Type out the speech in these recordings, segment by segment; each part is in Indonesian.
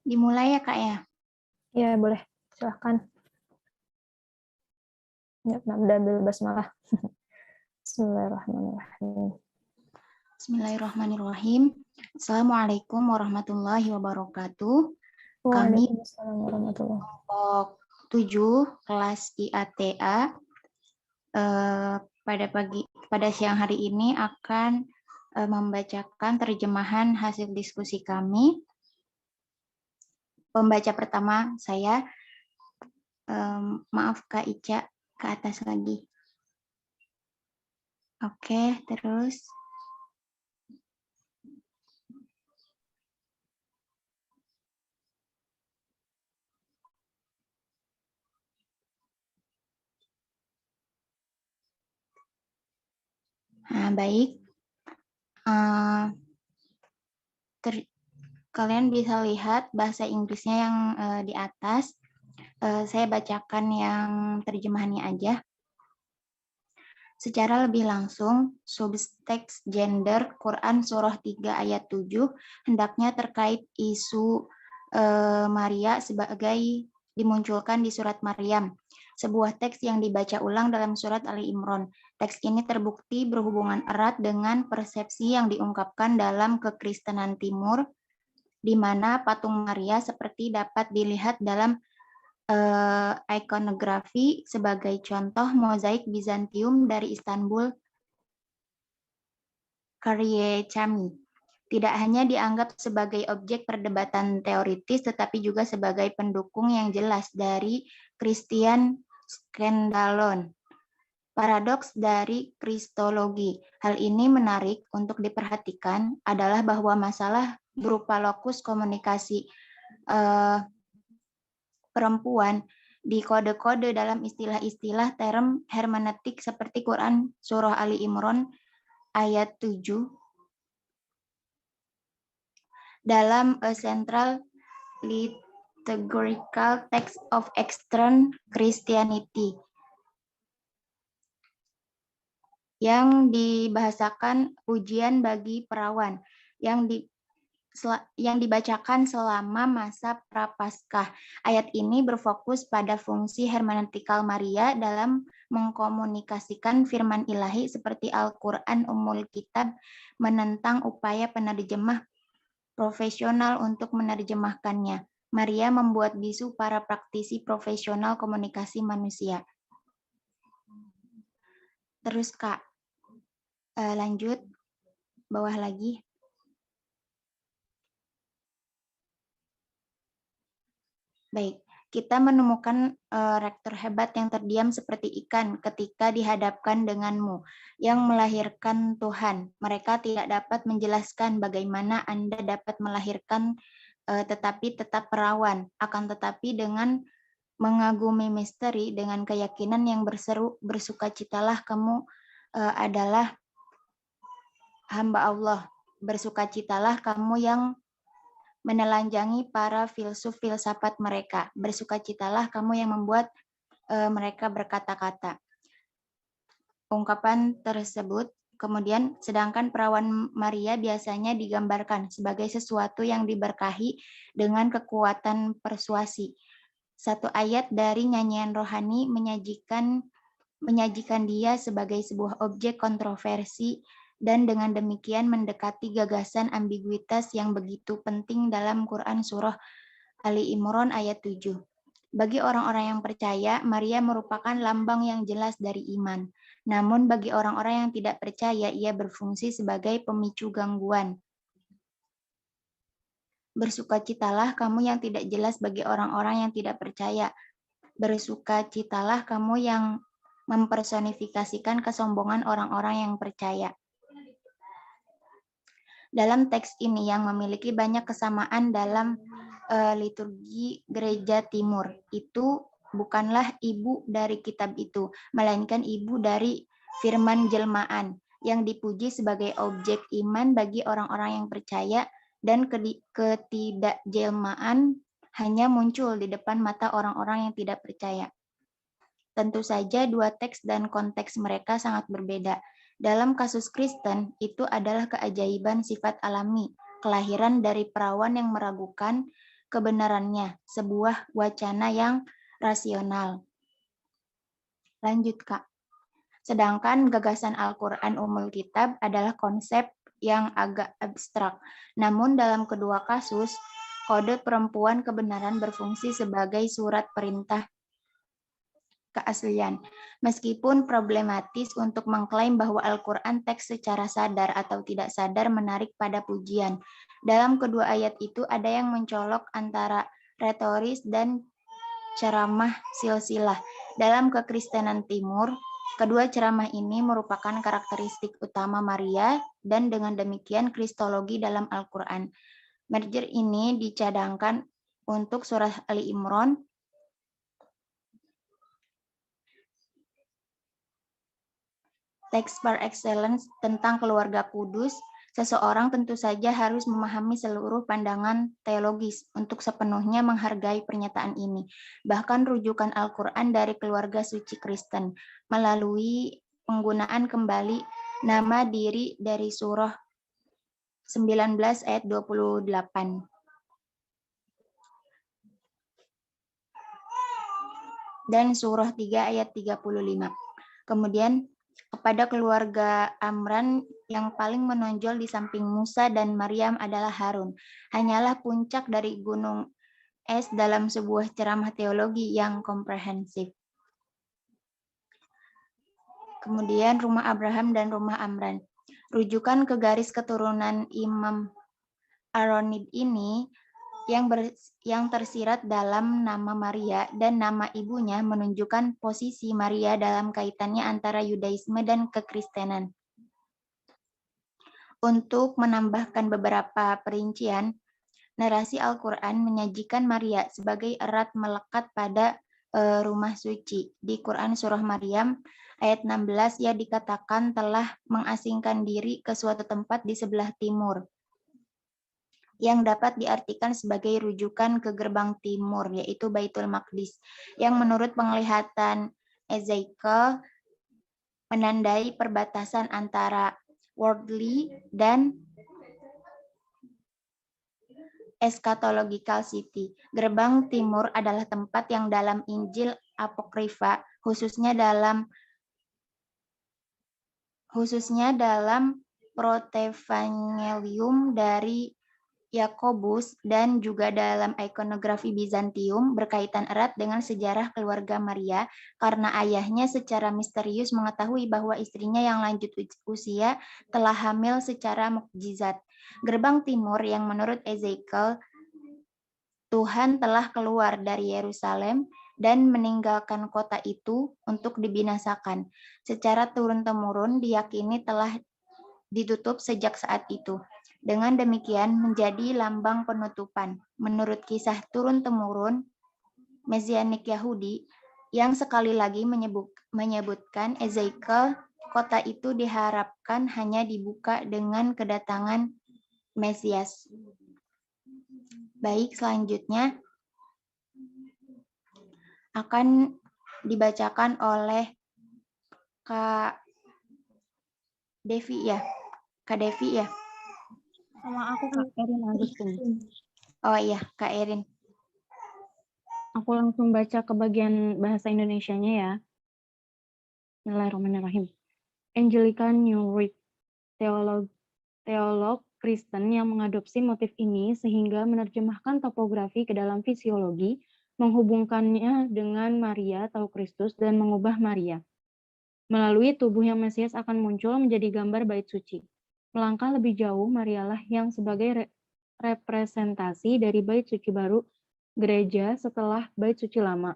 Dimulai ya Kak ya? Ya, boleh. Silahkan. Ya, nabda bil basmalah. Bismillahirrahmanirrahim. Bismillahirrahmanirrahim. Assalamualaikum warahmatullahi wabarakatuh. Kami Waalaikumsalam warahmatullahi. kelompok 7 kelas IATA pada siang hari ini akan membacakan terjemahan hasil diskusi kami. Pembaca pertama saya, maaf Kak Ica, ke atas lagi. Oke, terus. Nah, baik. Kalian bisa lihat bahasa Inggrisnya yang di atas. Saya bacakan yang terjemahannya aja. Secara lebih langsung, subteks gender Quran Surah 3 ayat 7 hendaknya terkait isu Maria sebagai dimunculkan di surat Maryam, sebuah teks yang dibaca ulang dalam surat Ali Imran. Teks ini terbukti berhubungan erat dengan persepsi yang diungkapkan dalam kekristenan Timur, di mana patung Maria seperti dapat dilihat dalam ikonografi sebagai contoh mozaik Bizantium dari Istanbul karya Chami. Tidak hanya dianggap sebagai objek perdebatan teoritis, tetapi juga sebagai pendukung yang jelas dari Christian Skandalon. Paradoks dari Kristologi. Hal ini menarik untuk diperhatikan adalah bahwa masalah berupa lokus komunikasi perempuan di kode-kode dalam istilah-istilah term hermeneutik seperti Quran Surah Ali Imran ayat 7 dalam A Central Liturgical Text of Eastern Christianity yang dibahasakan ujian bagi perawan yang dibacakan selama masa Prapaskah. Ayat ini berfokus pada fungsi hermeneutikal Maria dalam mengkomunikasikan firman ilahi seperti Al-Quran Ummul Kitab menentang upaya penerjemah profesional untuk menerjemahkannya. Maria membuat bisu para praktisi profesional komunikasi manusia. Terus Kak, lanjut, bawah lagi. Baik, kita menemukan rektor hebat yang terdiam seperti ikan ketika dihadapkan denganmu, yang melahirkan Tuhan. Mereka tidak dapat menjelaskan bagaimana Anda dapat melahirkan tetapi tetap perawan, akan tetapi dengan mengagumi misteri, dengan keyakinan yang berseru, bersukacitalah kamu adalah hamba Allah, bersukacitalah kamu yang menelanjangi para filsuf-filsafat mereka. Bersukacitalah kamu yang membuat mereka berkata-kata. Ungkapan tersebut kemudian, sedangkan perawan Maria biasanya digambarkan sebagai sesuatu yang diberkahi dengan kekuatan persuasi. Satu ayat dari nyanyian rohani menyajikan dia sebagai sebuah objek kontroversi dan dengan demikian mendekati gagasan ambiguitas yang begitu penting dalam Quran Surah Ali Imran ayat 7. Bagi orang-orang yang percaya, Maria merupakan lambang yang jelas dari iman. Namun bagi orang-orang yang tidak percaya, ia berfungsi sebagai pemicu gangguan. Bersukacitalah kamu yang tidak jelas bagi orang-orang yang tidak percaya. Bersukacitalah kamu yang mempersonifikasikan kesombongan orang-orang yang percaya. Dalam teks ini yang memiliki banyak kesamaan dalam liturgi gereja timur, itu bukanlah ibu dari kitab itu, melainkan ibu dari firman jelmaan yang dipuji sebagai objek iman bagi orang-orang yang percaya, dan ketidakjelmaan hanya muncul di depan mata orang-orang yang tidak percaya. Tentu saja dua teks dan konteks mereka sangat berbeda. Dalam kasus Kristen, itu adalah keajaiban sifat alami, kelahiran dari perawan yang meragukan, kebenarannya, sebuah wacana yang rasional. Lanjut, Kak. Sedangkan gagasan Al-Quran Ummul Kitab adalah konsep yang agak abstrak. Namun dalam kedua kasus, kode perempuan kebenaran berfungsi sebagai surat perintah keaslian. Meskipun problematis untuk mengklaim bahwa Al-Quran teks secara sadar atau tidak sadar menarik pada pujian. Dalam kedua ayat itu ada yang mencolok antara retoris dan ceramah silsilah. Dalam kekristenan timur, kedua ceramah ini merupakan karakteristik utama Maria dan dengan demikian kristologi dalam Al-Quran. Merger ini dicadangkan untuk surah Ali Imran teks par excellence tentang keluarga kudus. Seseorang tentu saja harus memahami seluruh pandangan teologis untuk sepenuhnya menghargai pernyataan ini. Bahkan rujukan Al-Quran dari keluarga suci Kristen melalui penggunaan kembali nama diri dari surah 19 ayat 28. Dan surah 3 ayat 35. Kemudian kepada keluarga Amran yang paling menonjol di samping Musa dan Maryam adalah Harun. Hanyalah puncak dari gunung es dalam sebuah ceramah teologi yang komprehensif. Kemudian rumah Abraham dan rumah Amran. Rujukan ke garis keturunan Imam Aronid ini yang tersirat dalam nama Maria dan nama ibunya menunjukkan posisi Maria dalam kaitannya antara Yudaisme dan kekristenan. Untuk menambahkan beberapa perincian, narasi Al-Quran menyajikan Maria sebagai erat melekat pada rumah suci. Di Quran Surah Maryam ayat 16 ia dikatakan telah mengasingkan diri ke suatu tempat di sebelah timur, yang dapat diartikan sebagai rujukan ke gerbang timur, yaitu Baitul Maqdis, yang menurut penglihatan Ezekiel menandai perbatasan antara worldly dan eschatological city. Gerbang timur adalah tempat yang dalam Injil Apokrifa, khususnya dalam Protevangelium dari Yakobus dan juga dalam ikonografi Bizantium berkaitan erat dengan sejarah keluarga Maria karena ayahnya secara misterius mengetahui bahwa istrinya yang lanjut usia telah hamil secara mukjizat. Gerbang timur yang menurut Ezekiel Tuhan telah keluar dari Yerusalem dan meninggalkan kota itu untuk dibinasakan. Secara turun-temurun diyakini telah ditutup sejak saat itu. Dengan demikian menjadi lambang penutupan. Menurut kisah turun-temurun Mesianik Yahudi yang sekali lagi menyebutkan Ezekiel, kota itu diharapkan hanya dibuka dengan kedatangan Mesias. Baik, selanjutnya akan dibacakan oleh Kak Devi ya. Kak Devi ya. Sama aku Kak Erin Agustin. Oh iya, Kak Erin. Aku langsung baca ke bagian bahasa Indonesianya ya. Bismillahirrahmanirrahim. Anglican New Rite, teolog Kristen yang mengadopsi motif ini sehingga menerjemahkan topografi ke dalam fisiologi, menghubungkannya dengan Maria atau Kristus dan mengubah Maria. Melalui tubuh yang Mesias akan muncul menjadi gambar bait suci. Melangkah lebih jauh, Marialah yang sebagai representasi dari bait suci baru gereja setelah bait suci lama.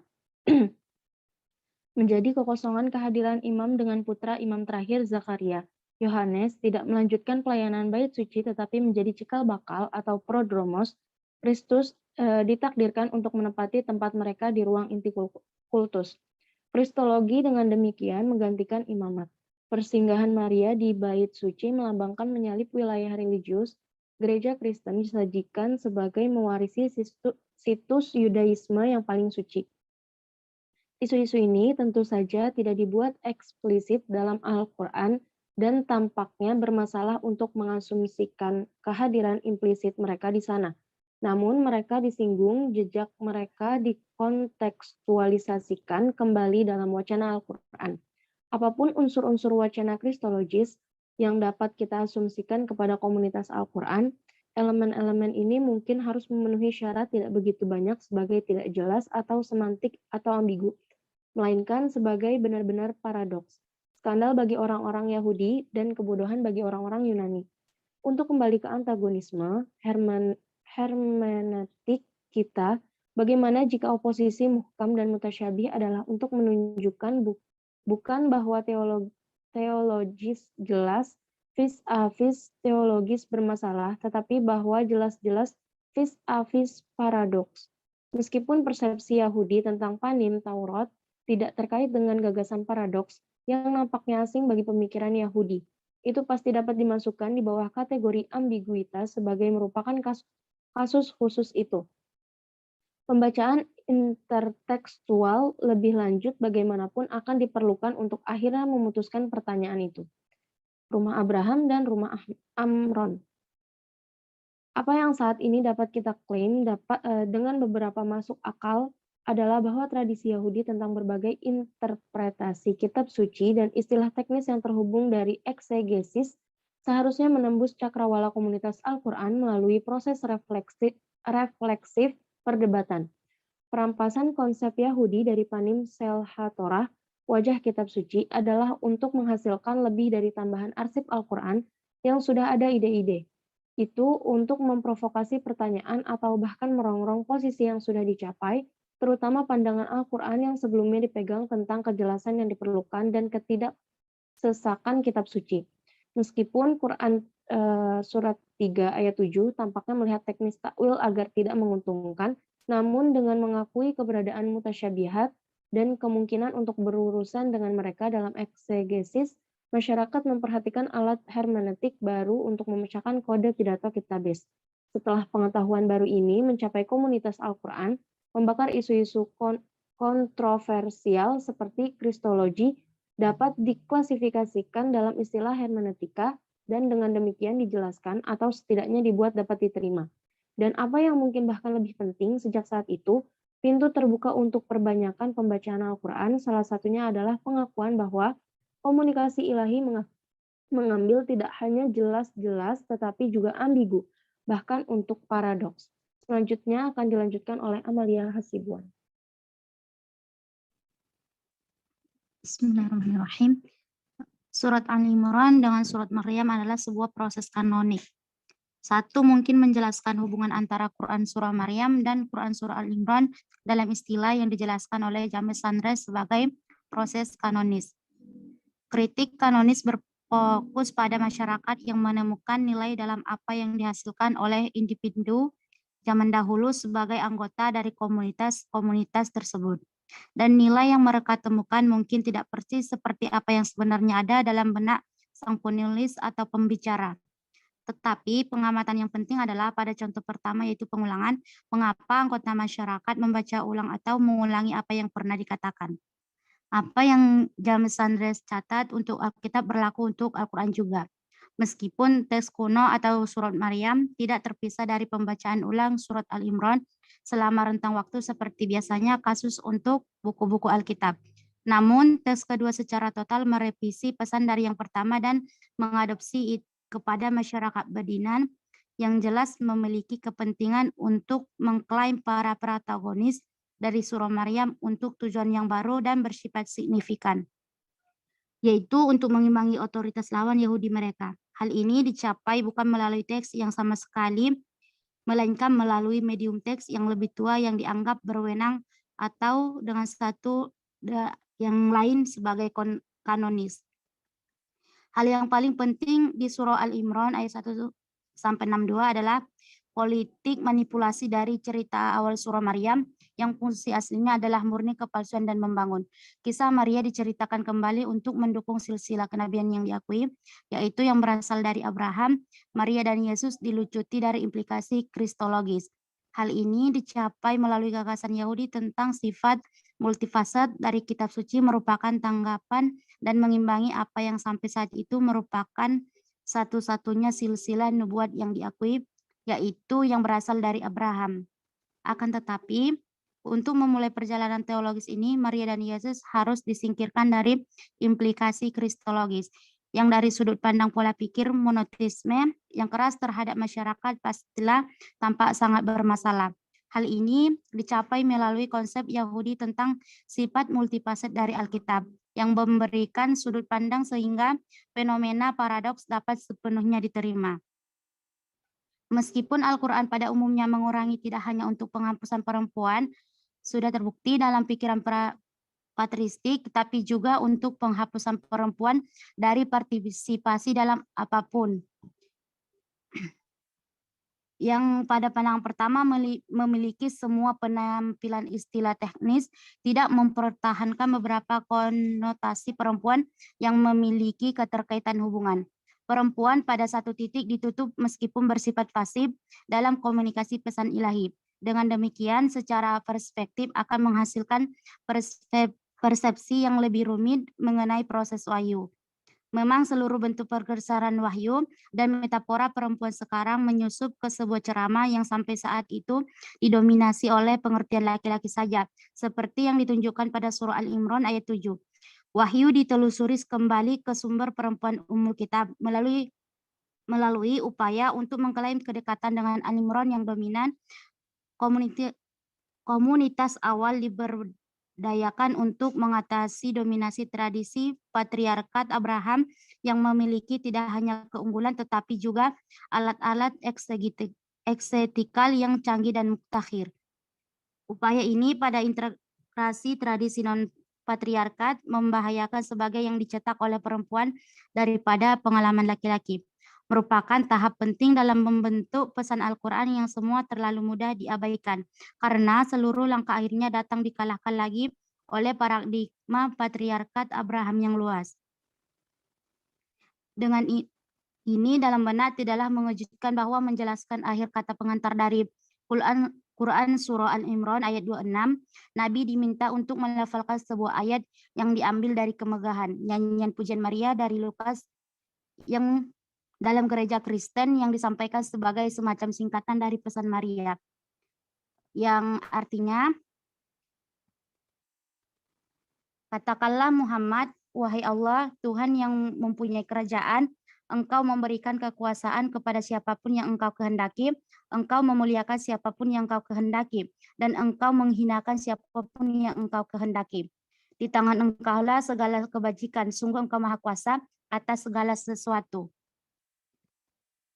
Menjadi kekosongan kehadiran imam dengan putra imam terakhir Zakaria. Yohanes tidak melanjutkan pelayanan bait suci tetapi menjadi cikal bakal atau prodromos. Kristus ditakdirkan untuk menempati tempat mereka di ruang inti kultus. Kristologi dengan demikian menggantikan imamat. Persinggahan Maria di bait suci melambangkan menyalip wilayah religius. Gereja Kristen disajikan sebagai mewarisi situs Yudaisme yang paling suci. Isu-isu ini tentu saja tidak dibuat eksplisit dalam Al-Quran dan tampaknya bermasalah untuk mengasumsikan kehadiran implisit mereka di sana. Namun mereka disinggung, jejak mereka dikontekstualisasikan kembali dalam wacana Al-Quran. Apapun unsur-unsur wacana kristologis yang dapat kita asumsikan kepada komunitas Al-Quran, elemen-elemen ini mungkin harus memenuhi syarat tidak begitu banyak sebagai tidak jelas atau semantik atau ambigu, melainkan sebagai benar-benar paradoks, skandal bagi orang-orang Yahudi dan kebodohan bagi orang-orang Yunani. Untuk kembali ke antagonisme, hermeneutik kita, bagaimana jika oposisi muhkam dan mutasyabih adalah untuk menunjukkan bukan bahwa teologis jelas vis-a-vis teologis bermasalah, tetapi bahwa jelas-jelas vis-a-vis paradoks. Meskipun persepsi Yahudi tentang panim Taurat tidak terkait dengan gagasan paradoks yang nampaknya asing bagi pemikiran Yahudi, itu pasti dapat dimasukkan di bawah kategori ambiguitas sebagai merupakan kasus khusus itu. Pembacaan intertekstual lebih lanjut bagaimanapun akan diperlukan untuk akhirnya memutuskan pertanyaan itu. Rumah Abraham dan rumah Amron. Apa yang saat ini dapat kita klaim dengan beberapa masuk akal adalah bahwa tradisi Yahudi tentang berbagai interpretasi kitab suci dan istilah teknis yang terhubung dari eksegesis seharusnya menembus cakrawala komunitas Al-Quran melalui proses refleksif perdebatan. Perampasan konsep Yahudi dari panim Selha-Torah, wajah kitab suci, adalah untuk menghasilkan lebih dari tambahan arsip Al-Quran yang sudah ada ide-ide. Itu untuk memprovokasi pertanyaan atau bahkan merongrong posisi yang sudah dicapai, terutama pandangan Al-Quran yang sebelumnya dipegang tentang kejelasan yang diperlukan dan ketidaksesakan kitab suci. Meskipun Quran surat 3 ayat 7 tampaknya melihat teknis takwil agar tidak menguntungkan, namun dengan mengakui keberadaan mutasyabihat dan kemungkinan untuk berurusan dengan mereka dalam eksegesis, masyarakat memperhatikan alat hermeneutik baru untuk memecahkan kode pidato kitabis. Setelah pengetahuan baru ini mencapai komunitas Al-Quran, membakar isu-isu kontroversial seperti kristologi dapat diklasifikasikan dalam istilah hermeneutika dan dengan demikian dijelaskan atau setidaknya dibuat dapat diterima. Dan apa yang mungkin bahkan lebih penting, sejak saat itu, pintu terbuka untuk perbanyakan pembacaan Al-Quran, salah satunya adalah pengakuan bahwa komunikasi ilahi mengambil tidak hanya jelas-jelas tetapi juga ambigu, bahkan untuk paradoks. Selanjutnya akan dilanjutkan oleh Amalia Hasibuan. Bismillahirrahmanirrahim. Surat Al-Imran dengan surat Maryam adalah sebuah proses kanonik. Satu, mungkin menjelaskan hubungan antara Quran surah Maryam dan Quran surah Al-Imran dalam istilah yang dijelaskan oleh James Sandres sebagai proses kanonis. Kritik kanonis berfokus pada masyarakat yang menemukan nilai dalam apa yang dihasilkan oleh individu zaman dahulu sebagai anggota dari komunitas-komunitas tersebut. Dan nilai yang mereka temukan mungkin tidak persis seperti apa yang sebenarnya ada dalam benak sang penulis atau pembicara. Tetapi pengamatan yang penting adalah pada contoh pertama, yaitu pengulangan, mengapa anggota masyarakat membaca ulang atau mengulangi apa yang pernah dikatakan. Apa yang James Sandres catat untuk Alkitab berlaku untuk Al-Quran juga. Meskipun teks kuno atau surat Maryam tidak terpisah dari pembacaan ulang surat Al-Imran selama rentang waktu seperti biasanya kasus untuk buku-buku Alkitab. Namun teks kedua secara total merevisi pesan dari yang pertama dan mengadopsi kepada masyarakat Badinan yang jelas memiliki kepentingan untuk mengklaim para protagonis dari surah Maryam untuk tujuan yang baru dan bersifat signifikan, yaitu untuk mengimbangi otoritas lawan Yahudi mereka. Hal ini dicapai bukan melalui teks yang sama sekali, melainkan melalui medium teks yang lebih tua yang dianggap berwenang atau dengan satu yang lain sebagai kanonis. Hal yang paling penting di surah Al-Imran ayat 1-62 adalah politik manipulasi dari cerita awal surah Maryam yang fungsi aslinya adalah murni kepalsuan dan membangun. Kisah Maria diceritakan kembali untuk mendukung silsilah kenabian yang diakui, yaitu yang berasal dari Abraham. Maria dan Yesus dilucuti dari implikasi kristologis. Hal ini dicapai melalui gagasan Yahudi tentang sifat multifasat dari kitab suci merupakan tanggapan dan mengimbangi apa yang sampai saat itu merupakan satu-satunya silsilah nubuat yang diakui yaitu yang berasal dari Abraham. Akan tetapi, untuk memulai perjalanan teologis ini, Maria dan Yesus harus disingkirkan dari implikasi kristologis, yang dari sudut pandang pola pikir monoteisme yang keras terhadap masyarakat pastilah tampak sangat bermasalah. Hal ini dicapai melalui konsep Yahudi tentang sifat multifaset dari Alkitab, yang memberikan sudut pandang sehingga fenomena paradoks dapat sepenuhnya diterima. Meskipun Al-Quran pada umumnya mengurangi tidak hanya untuk penghapusan perempuan, sudah terbukti dalam pikiran patristik, tapi juga untuk penghapusan perempuan dari partisipasi dalam apapun. Yang pada pandangan pertama memiliki semua penampilan istilah teknis, tidak mempertahankan beberapa konotasi perempuan yang memiliki keterkaitan hubungan. Perempuan pada satu titik ditutup meskipun bersifat pasif dalam komunikasi pesan ilahi. Dengan demikian, secara perspektif akan menghasilkan persepsi yang lebih rumit mengenai proses wahyu. Memang seluruh bentuk pergeseran wahyu dan metafora perempuan sekarang menyusup ke sebuah ceramah yang sampai saat itu didominasi oleh pengertian laki-laki saja, seperti yang ditunjukkan pada surah Al-Imran ayat 7. Wahyu ditelusuri kembali ke sumber perempuan Ummul Kitab melalui upaya untuk mengklaim kedekatan dengan Al-Imran yang dominan. Komunitas awal diberdayakan untuk mengatasi dominasi tradisi patriarkat Abraham yang memiliki tidak hanya keunggulan tetapi juga alat-alat eksetikal yang canggih dan mutakhir. Upaya ini pada integrasi tradisi non-patriarkat membahayakan sebagai yang dicetak oleh perempuan daripada pengalaman laki-laki. Merupakan tahap penting dalam membentuk pesan Al-Quran yang semua terlalu mudah diabaikan, karena seluruh langkah akhirnya datang dikalahkan lagi oleh paradigma patriarkat Abraham yang luas. Dengan ini dalam benak tidaklah mengejutkan bahwa menjelaskan akhir kata pengantar dari Quran Surah Al-Imran ayat 26, Nabi diminta untuk melafalkan sebuah ayat yang diambil dari kemegahan, nyanyian pujian Maria dari Lukas yang dalam gereja Kristen yang disampaikan sebagai semacam singkatan dari pesan Maria, yang artinya, katakanlah Muhammad, wahai Allah, Tuhan yang mempunyai kerajaan, Engkau memberikan kekuasaan kepada siapapun yang Engkau kehendaki, Engkau memuliakan siapapun yang Engkau kehendaki, dan Engkau menghinakan siapapun yang Engkau kehendaki. Di tangan Engkaulah segala kebajikan, sungguh Engkau Maha Kuasa atas segala sesuatu.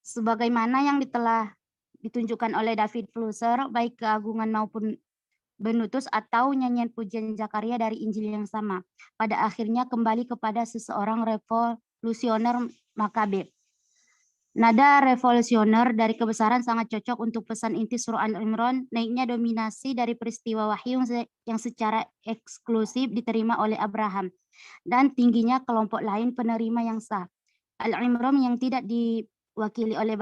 Sebagaimana yang telah ditunjukkan oleh David Flusser, baik keagungan maupun Benutus atau nyanyian pujian Zakaria dari Injil yang sama, pada akhirnya kembali kepada seseorang revolusioner Makabe. Nada revolusioner dari kebesaran sangat cocok untuk pesan inti surah Al-Imran, naiknya dominasi dari peristiwa wahyu yang secara eksklusif diterima oleh Abraham, dan tingginya kelompok lain penerima yang sah. Al-Imran yang tidak diwakili oleh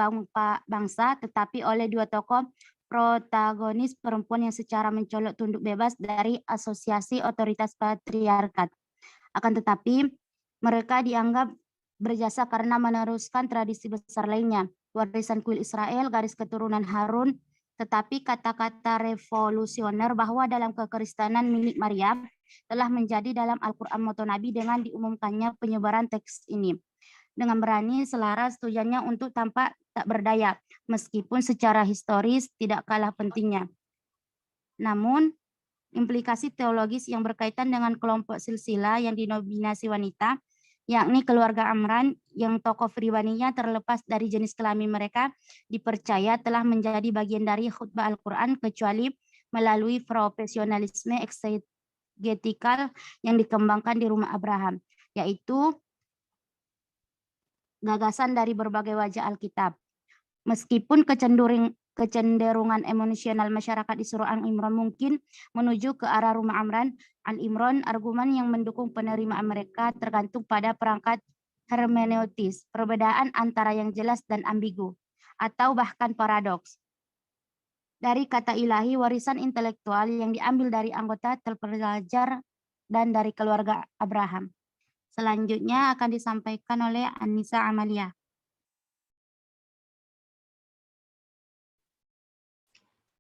bangsa, tetapi oleh dua tokoh protagonis perempuan yang secara mencolok tunduk bebas dari asosiasi otoritas patriarkat. Akan tetapi, mereka dianggap berjasa karena meneruskan tradisi besar lainnya, warisan kuil Israel, garis keturunan Harun, tetapi kata-kata revolusioner bahwa dalam kekristenan milik Maria telah menjadi dalam Al-Quran moto Nabi dengan diumumkannya penyebaran teks ini. Dengan berani selaras tujuannya untuk tampak tak berdaya, meskipun secara historis tidak kalah pentingnya. Namun, implikasi teologis yang berkaitan dengan kelompok silsilah yang dinominasi wanita, yakni keluarga Amran yang tokoh pribadinya terlepas dari jenis kelamin mereka, dipercaya telah menjadi bagian dari khutbah Al-Quran kecuali melalui profesionalisme eksegetikal yang dikembangkan di rumah Abraham, yaitu gagasan dari berbagai wajah Alkitab. Meskipun kecenderungan emosional masyarakat di surah Al-Imran mungkin menuju ke arah rumah Amran, Al-Imran argumen yang mendukung penerimaan mereka tergantung pada perangkat hermeneutis, perbedaan antara yang jelas dan ambigu, atau bahkan paradoks. Dari kata ilahi, warisan intelektual yang diambil dari anggota terpelajar dan dari keluarga Abraham. Selanjutnya akan disampaikan oleh Anissa Amalia.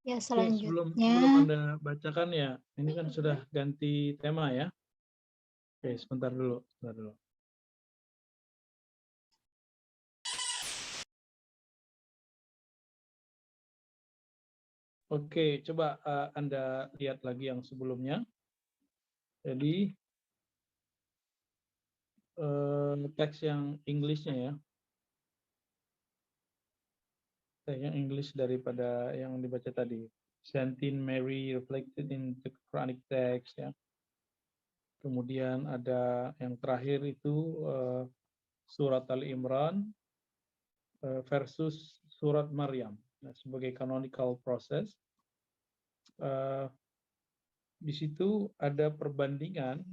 Ya, Oke, sebelum selanjutnya Anda bacakan ya, ini kan sudah ganti tema ya. Oke, sebentar dulu. Oke, coba Anda lihat lagi yang sebelumnya. Jadi teks yang English-nya ya. Teks yang English daripada yang dibaca tadi. Saint Mary reflected in the Quranic text ya. Kemudian ada yang terakhir itu surat Ali Imran versus surat Maryam. Nah, sebagai canonical process, di situ ada perbandingan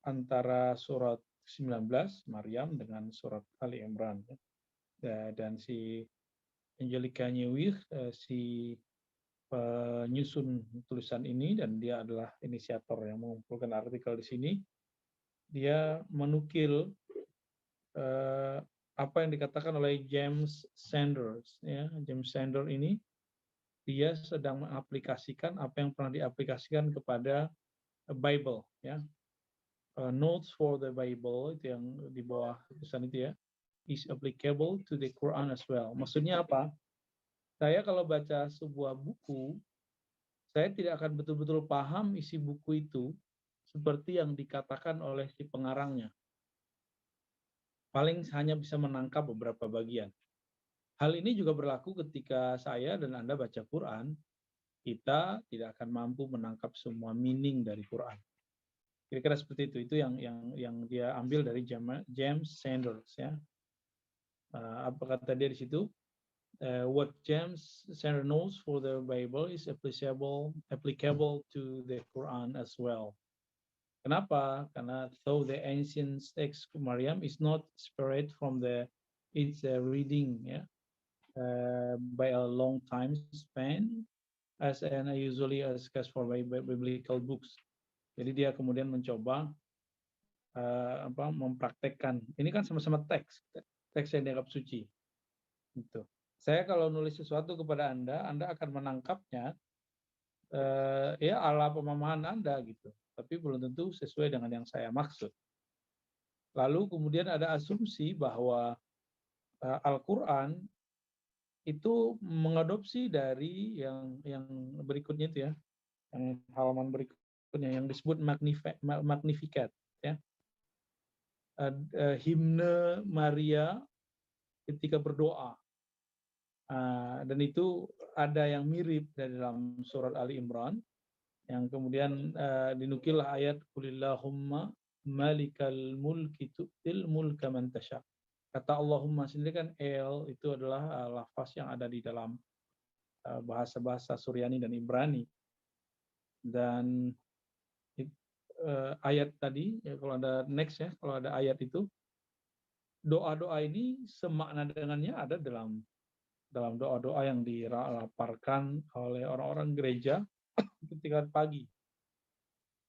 antara surat 19 Maryam dengan surat Ali Imran. Dan si Angelica Newich, si penyusun tulisan ini, dan dia adalah inisiator yang mengumpulkan artikel di sini. Dia menukil apa yang dikatakan oleh James Sanders. Ya, James Sanders ini dia sedang mengaplikasikan apa yang pernah diaplikasikan kepada Bible. Ya, notes for the Bible itu yang di bawah tulisan itu ya, is applicable to the Quran as well. Maksudnya apa? Saya kalau baca sebuah buku, saya tidak akan betul-betul paham isi buku itu seperti yang dikatakan oleh si pengarangnya. Paling hanya bisa menangkap beberapa bagian. Hal ini juga berlaku ketika saya dan Anda baca Quran, kita tidak akan mampu menangkap semua meaning dari Quran. Kira-kira seperti itu. Itu yang dia ambil dari James Sanders ya. Apa kata dia di situ? What James Sanders knows for the Bible is applicable to the Quran as well. Kenapa? Karena though the ancient text Maryam is not separate from its reading by a long time span as and usually as case for biblical books. Jadi dia kemudian mencoba mempraktekkan. Ini kan sama-sama teks yang dianggap suci. Gitu. Saya kalau nulis sesuatu kepada Anda akan menangkapnya ya ala pemahaman Anda gitu. Tapi belum tentu sesuai dengan yang saya maksud. Lalu kemudian ada asumsi bahwa Al-Quran itu mengadopsi dari yang berikutnya itu ya, yang halaman berikutnya yang disebut Magnificat ya. Himne Maria ketika berdoa. Dan itu ada yang mirip dari dalam surat Ali Imran, yang kemudian dinukil ayat Qulillahumma malikal mulki tu'til mulka man tasha. Kata Allahumma sendiri kan itu adalah lafaz yang ada di dalam bahasa-bahasa Suryani dan Ibrani. Dan ayat tadi ya, kalau ada next ya, kalau ada ayat itu, doa-doa ini semakna dengannya ada dalam doa-doa yang dilaparkan oleh orang-orang gereja ketika pagi.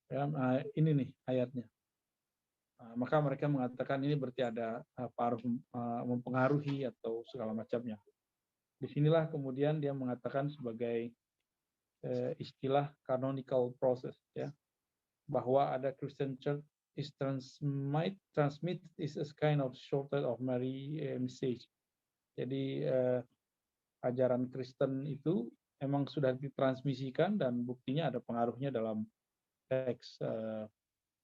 Ya, ini nih ayatnya. Maka mereka mengatakan ini berarti ada paruh mempengaruhi atau segala macamnya. Disinilah kemudian dia mengatakan sebagai istilah canonical process ya, bahwa ada Christian Church is transmit is a kind of shortage of Mary message. Jadi ajaran Kristen itu memang sudah ditransmisikan dan buktinya ada pengaruhnya dalam teks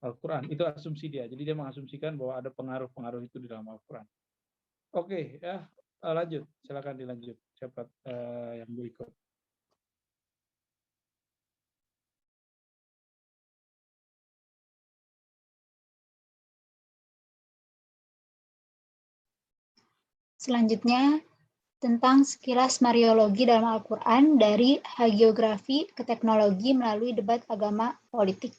Al-Quran. Itu asumsi dia. Jadi dia mengasumsikan bahwa ada pengaruh-pengaruh itu di dalam Al-Quran. Oke, ya lanjut. Silakan dilanjut. Siapa yang berikut? selanjutnya tentang sekilas Mariologi dalam Al-Quran dari hagiografi ke teknologi melalui debat agama politik.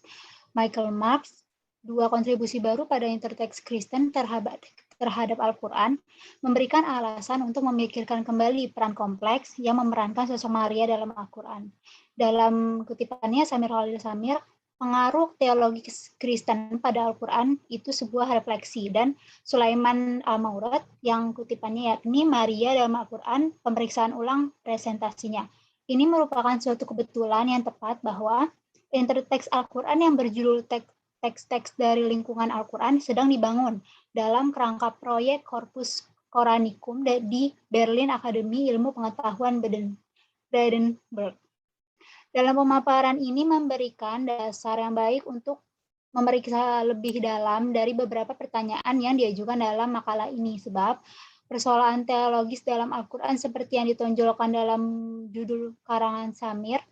Michael Marks, dua kontribusi baru pada interteks Kristen terhadap Al-Quran, memberikan alasan untuk memikirkan kembali peran kompleks yang memerankan sosok Maria dalam Al-Quran. Dalam kutipannya, Samir Khalil Samir, pengaruh teologi Kristen pada Al-Quran itu sebuah refleksi, dan Sulaiman Al-Maurad yang kutipannya yakni Maria dalam Al-Quran, pemeriksaan ulang presentasinya. Ini merupakan suatu kebetulan yang tepat bahwa interteks Al-Quran yang berjudul teks-teks dari lingkungan Al-Quran sedang dibangun dalam kerangka proyek Corpus Coranicum di Berlin Akademi Ilmu Pengetahuan Brandenburg. Dalam pemaparan ini memberikan dasar yang baik untuk memeriksa lebih dalam dari beberapa pertanyaan yang diajukan dalam makalah ini, sebab persoalan teologis dalam Al-Quran seperti yang ditonjolkan dalam judul karangan Samir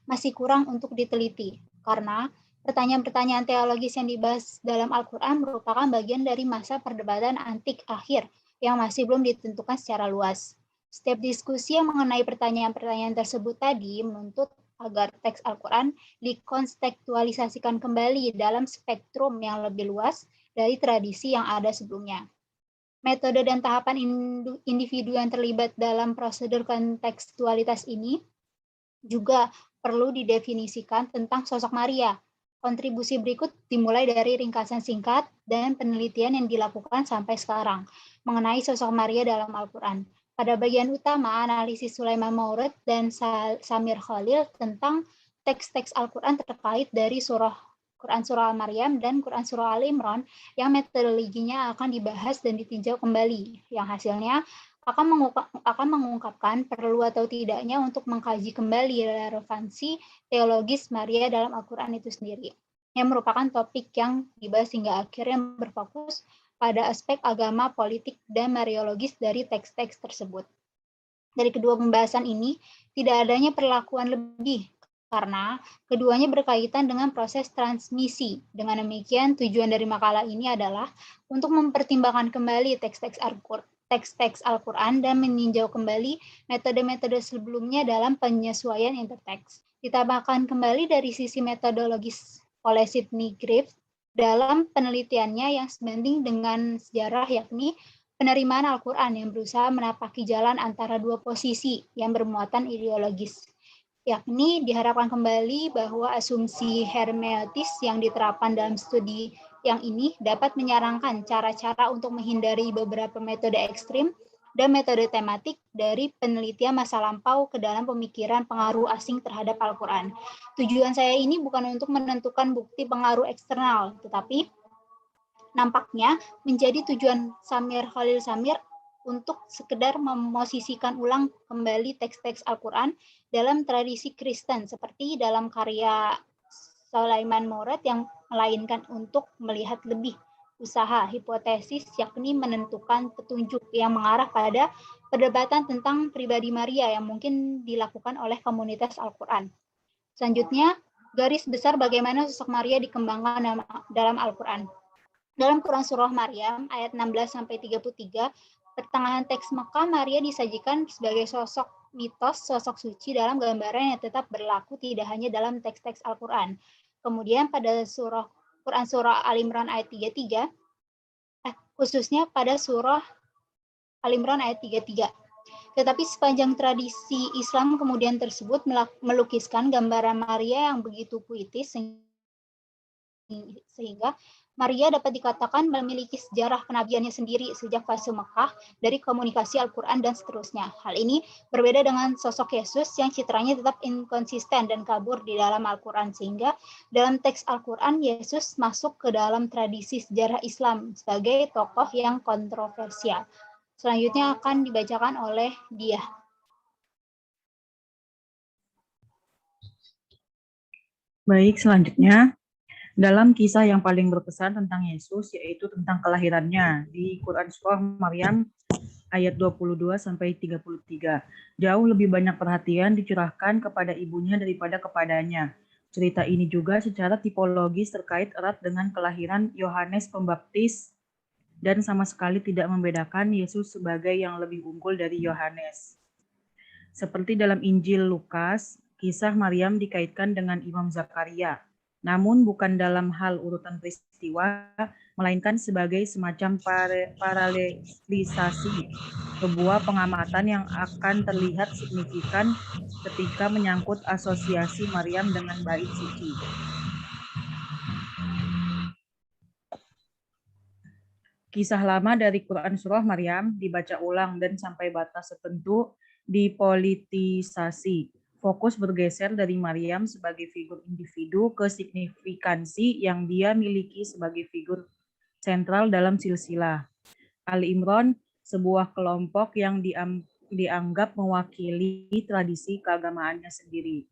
masih kurang untuk diteliti, karena pertanyaan-pertanyaan teologis yang dibahas dalam Al-Quran merupakan bagian dari masa perdebatan antik akhir yang masih belum ditentukan secara luas. Setiap diskusi yang mengenai pertanyaan-pertanyaan tersebut tadi menuntut agar teks Al-Quran dikontekstualisasikan kembali dalam spektrum yang lebih luas dari tradisi yang ada sebelumnya. Metode dan tahapan individu yang terlibat dalam prosedur kontekstualitas ini juga perlu didefinisikan tentang sosok Maria. Kontribusi berikut dimulai dari ringkasan singkat dan penelitian yang dilakukan sampai sekarang mengenai sosok Maria dalam Al-Quran. Pada bagian utama, analisis Sulaiman Maurud dan Samir Khalil tentang teks-teks Al-Quran terkait dari Quran Surah Al-Maryam dan Quran Surah Al-Imran yang metodologinya akan dibahas dan ditinjau kembali, yang hasilnya akan mengungkapkan perlu atau tidaknya untuk mengkaji kembali relevansi teologis Maria dalam Al-Quran itu sendiri, yang merupakan topik yang dibahas hingga akhirnya berfokus pada aspek agama, politik, dan mariologis dari teks-teks tersebut. Dari kedua pembahasan ini, tidak adanya perlakuan lebih, karena keduanya berkaitan dengan proses transmisi. Dengan demikian, tujuan dari makalah ini adalah untuk mempertimbangkan kembali teks-teks Al-Quran dan meninjau kembali metode-metode sebelumnya dalam penyesuaian interteks. Ditambahkan kembali dari sisi metodologis oleh Sidney Griffith dalam penelitiannya yang sebanding dengan sejarah, yakni penerimaan Al-Quran yang berusaha menapaki jalan antara dua posisi yang bermuatan ideologis, yakni diharapkan kembali bahwa asumsi hermeneutis yang diterapkan dalam studi yang ini dapat menyarankan cara-cara untuk menghindari beberapa metode ekstrim dan metode tematik dari penelitian masa lampau ke dalam pemikiran pengaruh asing terhadap Al-Quran. Tujuan saya ini bukan untuk menentukan bukti pengaruh eksternal, tetapi nampaknya menjadi tujuan Samir Khalil Samir untuk sekedar memosisikan ulang kembali teks-teks Al-Quran dalam tradisi Kristen, seperti dalam karya Sulaiman Maurud yang melainkan untuk melihat lebih usaha hipotesis, yakni menentukan petunjuk yang mengarah pada perdebatan tentang pribadi Maria yang mungkin dilakukan oleh komunitas Al-Quran. Selanjutnya, garis besar bagaimana sosok Maria dikembangkan dalam Al-Quran. Dalam Quran Surah Maryam ayat 16-33, pertengahan teks Mekah, Maria disajikan sebagai sosok mitos, sosok suci dalam gambaran yang tetap berlaku tidak hanya dalam teks-teks Al-Quran. Kemudian pada Quran Surah Al-Imran ayat 33, khususnya pada Surah Al-Imran ayat 33. Tetapi sepanjang tradisi Islam kemudian tersebut melukiskan gambaran Maria yang begitu puitis sehingga Maria dapat dikatakan memiliki sejarah kenabiannya sendiri sejak fase Mekah dari komunikasi Al-Quran dan seterusnya. Hal ini berbeda dengan sosok Yesus yang citranya tetap inkonsisten dan kabur di dalam Al-Quran, sehingga dalam teks Al-Quran Yesus masuk ke dalam tradisi sejarah Islam sebagai tokoh yang kontroversial. Selanjutnya akan dibacakan oleh Diah. Baik, selanjutnya dalam kisah yang paling berkesan tentang Yesus, yaitu tentang kelahirannya di Quran Surah Maryam ayat 22-33. Jauh lebih banyak perhatian dicurahkan kepada ibunya daripada kepadanya. Cerita ini juga secara tipologis terkait erat dengan kelahiran Yohanes Pembaptis dan sama sekali tidak membedakan Yesus sebagai yang lebih unggul dari Yohanes. Seperti dalam Injil Lukas, kisah Maryam dikaitkan dengan Imam Zakaria, namun bukan dalam hal urutan peristiwa, melainkan sebagai semacam paralelisasi, sebuah pengamatan yang akan terlihat signifikan ketika menyangkut asosiasi Maryam dengan bait suci. Kisah lama dari Quran Surah Maryam dibaca ulang dan sampai batas tertentu dipolitisasi. Fokus bergeser dari Maryam sebagai figur individu ke signifikansi yang dia miliki sebagai figur sentral dalam silsilah. Ali Imran, sebuah kelompok yang dianggap mewakili tradisi keagamaannya sendiri.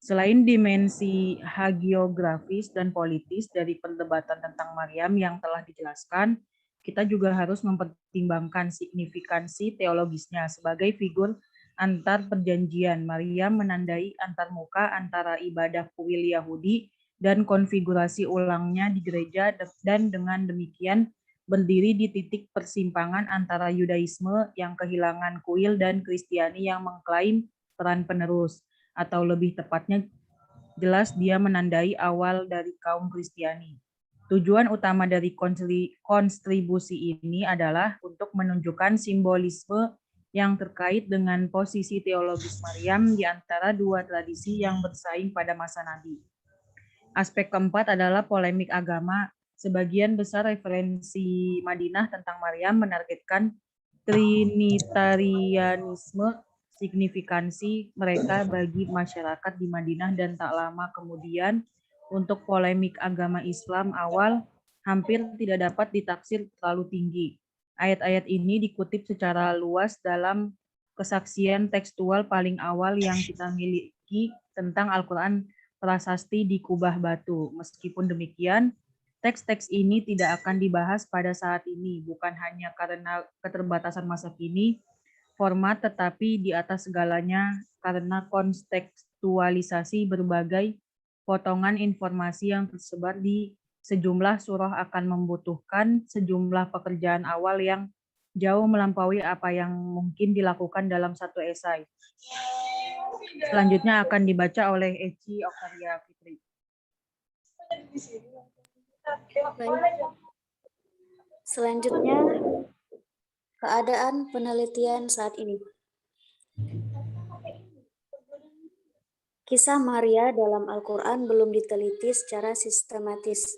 Selain dimensi hagiografis dan politis dari perdebatan tentang Maryam yang telah dijelaskan, kita juga harus mempertimbangkan signifikansi teologisnya sebagai figur antar perjanjian. Maryam menandai antarmuka antara ibadah kuil Yahudi dan konfigurasi ulangnya di gereja, dan dengan demikian berdiri di titik persimpangan antara Yudaisme yang kehilangan kuil dan Kristiani yang mengklaim peran penerus, atau lebih tepatnya jelas dia menandai awal dari kaum Kristiani. Tujuan utama dari kontribusi ini adalah untuk menunjukkan simbolisme yang terkait dengan posisi teologis Maryam di antara dua tradisi yang bersaing pada masa Nabi. Aspek keempat adalah polemik agama. Sebagian besar referensi Madinah tentang Maryam menargetkan Trinitarianisme, signifikansi mereka bagi masyarakat di Madinah, dan tak lama kemudian untuk polemik agama Islam awal hampir tidak dapat ditaksir terlalu tinggi. Ayat-ayat ini dikutip secara luas dalam kesaksian tekstual paling awal yang kita miliki tentang Al-Quran prasasti di kubah batu. Meskipun demikian, teks-teks ini tidak akan dibahas pada saat ini, bukan hanya karena keterbatasan masa kini, format, tetapi di atas segalanya karena kontekstualisasi berbagai potongan informasi yang tersebar di sejumlah surah akan membutuhkan sejumlah pekerjaan awal yang jauh melampaui apa yang mungkin dilakukan dalam satu esai. Selanjutnya akan dibaca oleh Eci Octavia Fitri. Baik. Selanjutnya, keadaan penelitian saat ini. Kisah Maria dalam Al-Quran belum diteliti secara sistematis.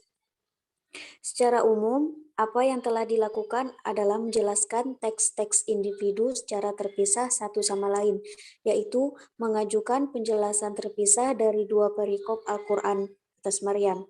Secara umum, apa yang telah dilakukan adalah menjelaskan teks-teks individu secara terpisah satu sama lain, yaitu mengajukan penjelasan terpisah dari dua perikop Al-Quran atas Maryam.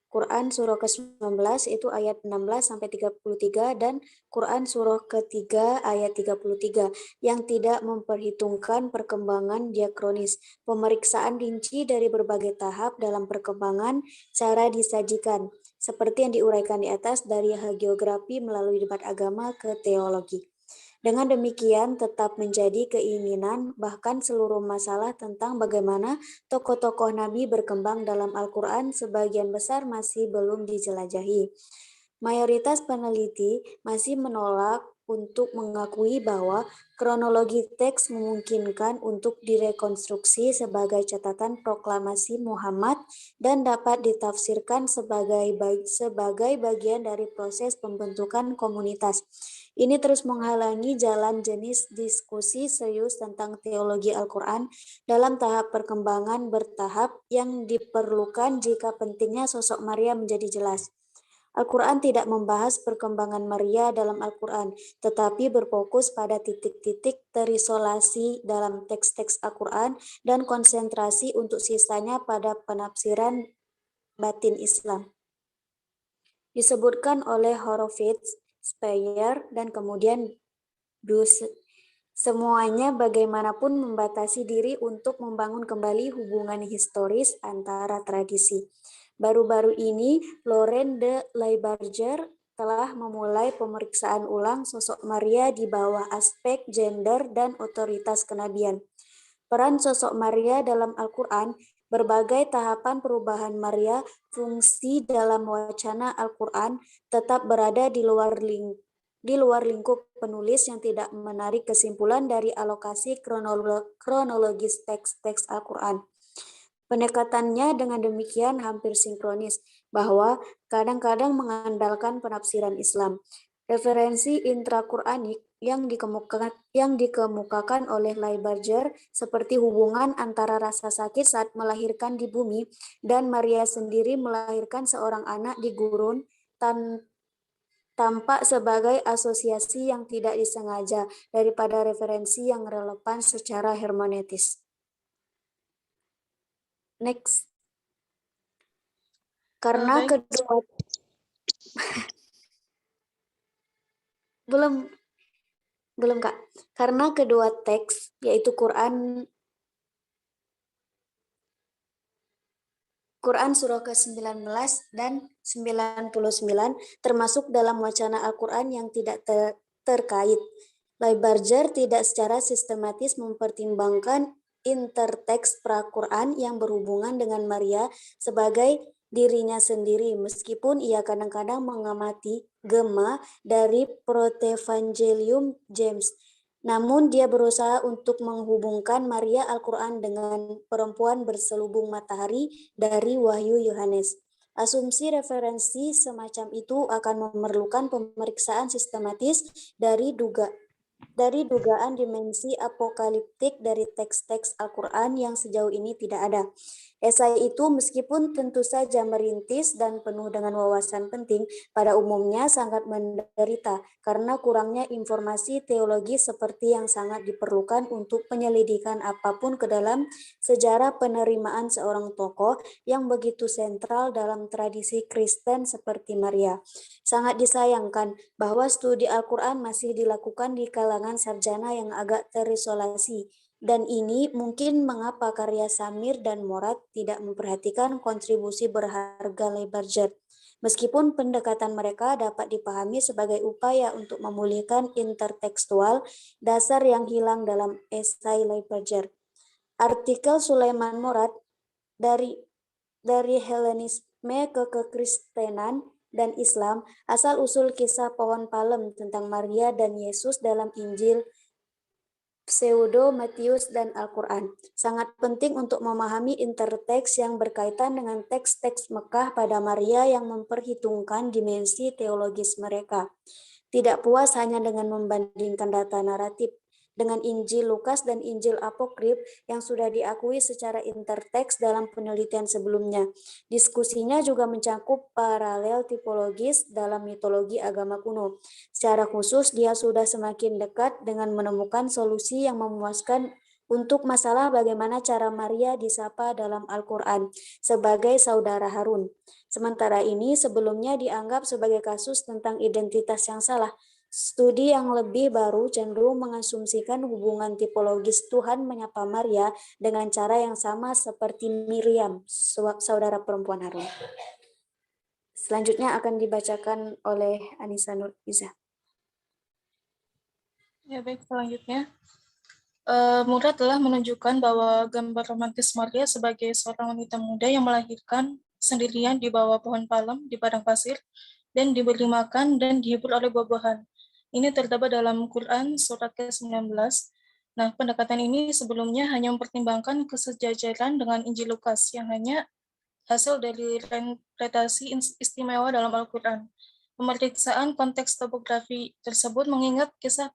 Quran surah ke-19 itu ayat 16-33 dan Quran surah ke-3 ayat 33 yang tidak memperhitungkan perkembangan diakronis, pemeriksaan rinci dari berbagai tahap dalam perkembangan cara disajikan, seperti yang diuraikan di atas dari hagiografi melalui debat agama ke teologi. Dengan demikian, tetap menjadi keinginan bahkan seluruh masalah tentang bagaimana tokoh-tokoh Nabi berkembang dalam Al-Quran sebagian besar masih belum dijelajahi. Mayoritas peneliti masih menolak untuk mengakui bahwa kronologi teks memungkinkan untuk direkonstruksi sebagai catatan proklamasi Muhammad dan dapat ditafsirkan sebagai bagian dari proses pembentukan komunitas. Ini terus menghalangi jalan jenis diskusi serius tentang teologi Al-Quran dalam tahap perkembangan bertahap yang diperlukan jika pentingnya sosok Maria menjadi jelas. Al-Quran tidak membahas perkembangan Maria dalam Al-Quran, tetapi berfokus pada titik-titik terisolasi dalam teks-teks Al-Quran dan konsentrasi untuk sisanya pada penafsiran batin Islam. Disebutkan oleh Horowitz, Speyer, dan kemudian Dus. Semuanya bagaimanapun membatasi diri untuk membangun kembali hubungan historis antara tradisi. Baru-baru ini, Laurent de Laibarger telah memulai pemeriksaan ulang sosok Maria di bawah aspek gender dan otoritas kenabian. Peran sosok Maria dalam Al-Quran, berbagai tahapan perubahan Maria, fungsi dalam wacana Al-Quran tetap berada di luar lingkup penulis yang tidak menarik kesimpulan dari alokasi kronologis teks-teks Al-Quran. Pendekatannya dengan demikian hampir sinkronis, bahwa kadang-kadang mengandalkan penafsiran Islam. Referensi intra-Quranik yang dikemukakan oleh Laibarger seperti hubungan antara rasa sakit saat melahirkan di bumi dan Maria sendiri melahirkan seorang anak di gurun tampak sebagai asosiasi yang tidak disengaja daripada referensi yang relevan secara hermeneutis. Next. Karena Baik. kedua belum Kak. Karena kedua teks yaitu Quran surah ke-19 dan 99 termasuk dalam wacana Al-Quran yang tidak terkait. Leibarger tidak secara sistematis mempertimbangkan interteks pra-Quran yang berhubungan dengan Maria sebagai dirinya sendiri, meskipun ia kadang-kadang mengamati gema dari Protevangelium James. Namun dia berusaha untuk menghubungkan Maria Al-Quran dengan perempuan berselubung matahari dari Wahyu Yohanes. Asumsi referensi semacam itu akan memerlukan pemeriksaan sistematis dari dugaan dimensi apokaliptik dari teks-teks Al-Quran yang sejauh ini tidak ada. Esai itu meskipun tentu saja merintis dan penuh dengan wawasan penting, pada umumnya sangat menderita karena kurangnya informasi teologi seperti yang sangat diperlukan untuk penyelidikan apapun ke dalam sejarah penerimaan seorang tokoh yang begitu sentral dalam tradisi Kristen seperti Maria. Sangat disayangkan bahwa studi Al-Quran masih dilakukan di kalangan sarjana yang agak terisolasi. Dan ini mungkin mengapa karya Samir dan Morad tidak memperhatikan kontribusi berharga Leibarger. Meskipun pendekatan mereka dapat dipahami sebagai upaya untuk memulihkan intertekstual dasar yang hilang dalam esai Leibarger. Artikel Sulaiman Morad dari Helenisme ke Kekristenan dan Islam, asal-usul kisah pohon palem tentang Maria dan Yesus dalam Injil, Pseudo, Matius, dan Al-Quran. Sangat penting untuk memahami interteks yang berkaitan dengan teks-teks Mekah pada Maria yang memperhitungkan dimensi teologis mereka. Tidak puas hanya dengan membandingkan data naratif dengan Injil Lukas dan Injil Apokrif yang sudah diakui secara interteks dalam penelitian sebelumnya. Diskusinya juga mencakup paralel tipologis dalam mitologi agama kuno. Secara khusus, dia sudah semakin dekat dengan menemukan solusi yang memuaskan untuk masalah bagaimana cara Maria disapa dalam Al-Quran sebagai saudara Harun. Sementara ini sebelumnya dianggap sebagai kasus tentang identitas yang salah. Studi yang lebih baru cenderung mengasumsikan hubungan tipologis Tuhan menyapa Maria dengan cara yang sama seperti Miriam, saudara perempuan Harun. Selanjutnya akan dibacakan oleh Anissa Nur Iza. Ya baik, selanjutnya. Murad telah menunjukkan bahwa gambar romantis Maria sebagai seorang wanita muda yang melahirkan sendirian di bawah pohon palem di padang pasir dan diberi makan dan dihibur oleh buah-buahan. Ini terdapat dalam Quran surat ke-19. Nah, pendekatan ini sebelumnya hanya mempertimbangkan kesejajaran dengan Injil Lukas yang hanya hasil dari interpretasi istimewa dalam Al-Quran. Pemeriksaan konteks topografi tersebut mengingat kisah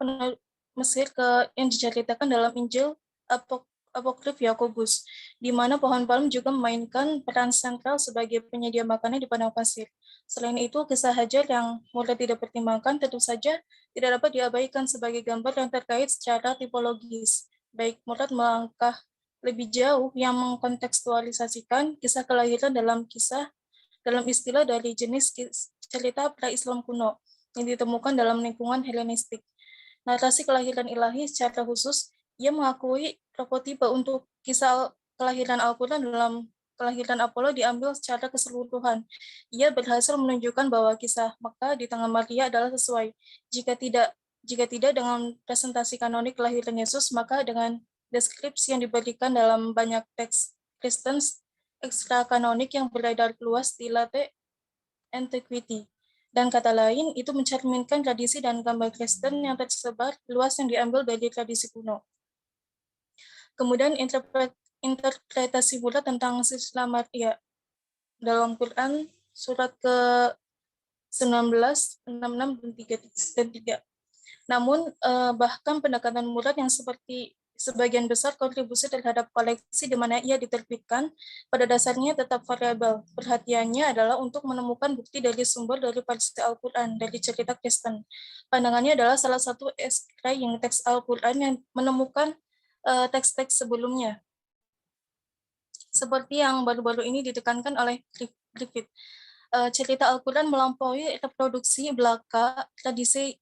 Mesir yang diceritakan dalam Injil Apokrif Yakobus, di mana pohon palem juga memainkan peran sentral sebagai penyedia makanan di padang pasir. Selain itu, kisah Hajar yang Murad tidak pertimbangkan tentu saja tidak dapat diabaikan sebagai gambar yang terkait secara tipologis. Baik Murad melangkah lebih jauh yang mengkontekstualisasikan kisah kelahiran dalam istilah dari jenis cerita pra-Islam kuno yang ditemukan dalam lingkungan Helenistik. Narasi kelahiran ilahi secara khusus, ia mengakui prototipe untuk kisah kelahiran Al-Quran dalam kelahiran Apollo diambil secara keseluruhan. Ia berhasil menunjukkan bahwa kisah Mekah di tengah Maria adalah sesuai. Jika tidak dengan presentasi kanonik kelahiran Yesus, maka dengan deskripsi yang diberikan dalam banyak teks Kristen ekstra kanonik yang beredar luas di Late Antiquity. Dan kata lain, itu mencerminkan tradisi dan gambar Kristen yang tersebar luas yang diambil dari tradisi kuno. Kemudian interpretasi pula tentang silsilah Maria dalam Quran surat ke-19, 66 dan 3. Namun bahkan pendekatan Murad yang seperti sebagian besar kontribusi terhadap koleksi di mana ia diterbitkan pada dasarnya tetap variabel. Perhatiannya adalah untuk menemukan bukti dari sumber dari versi Al-Quran, dari cerita Kristen. Pandangannya adalah salah satu ekstrak yang teks Al-Quran yang menemukan teks-teks sebelumnya. Seperti yang baru-baru ini ditekankan oleh Griffith. Cerita Al-Quran melampaui reproduksi belaka tradisi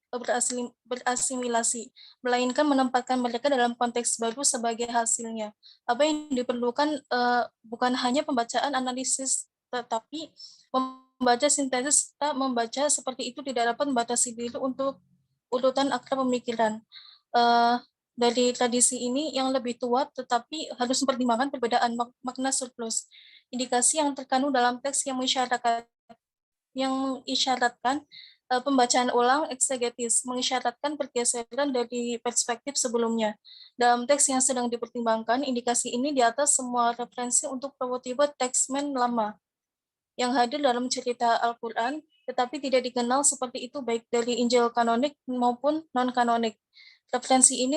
berasimilasi, melainkan menempatkan mereka dalam konteks baru sebagai hasilnya. Apa yang diperlukan bukan hanya pembacaan analisis, tetapi membaca sintesis. Kita membaca seperti itu tidak dapat membatasi diri untuk urutan akar pemikiran. Dari tradisi ini yang lebih tua, tetapi harus mempertimbangkan perbedaan makna surplus. Indikasi yang terkandung dalam teks yang mengisyaratkan pembacaan ulang eksegetis, mengisyaratkan pergeseran dari perspektif sebelumnya. Dalam teks yang sedang dipertimbangkan, indikasi ini di atas semua referensi untuk prototipe teksmen lama yang hadir dalam cerita Al-Quran, tetapi tidak dikenal seperti itu baik dari Injil kanonik maupun non-kanonik. Referensi ini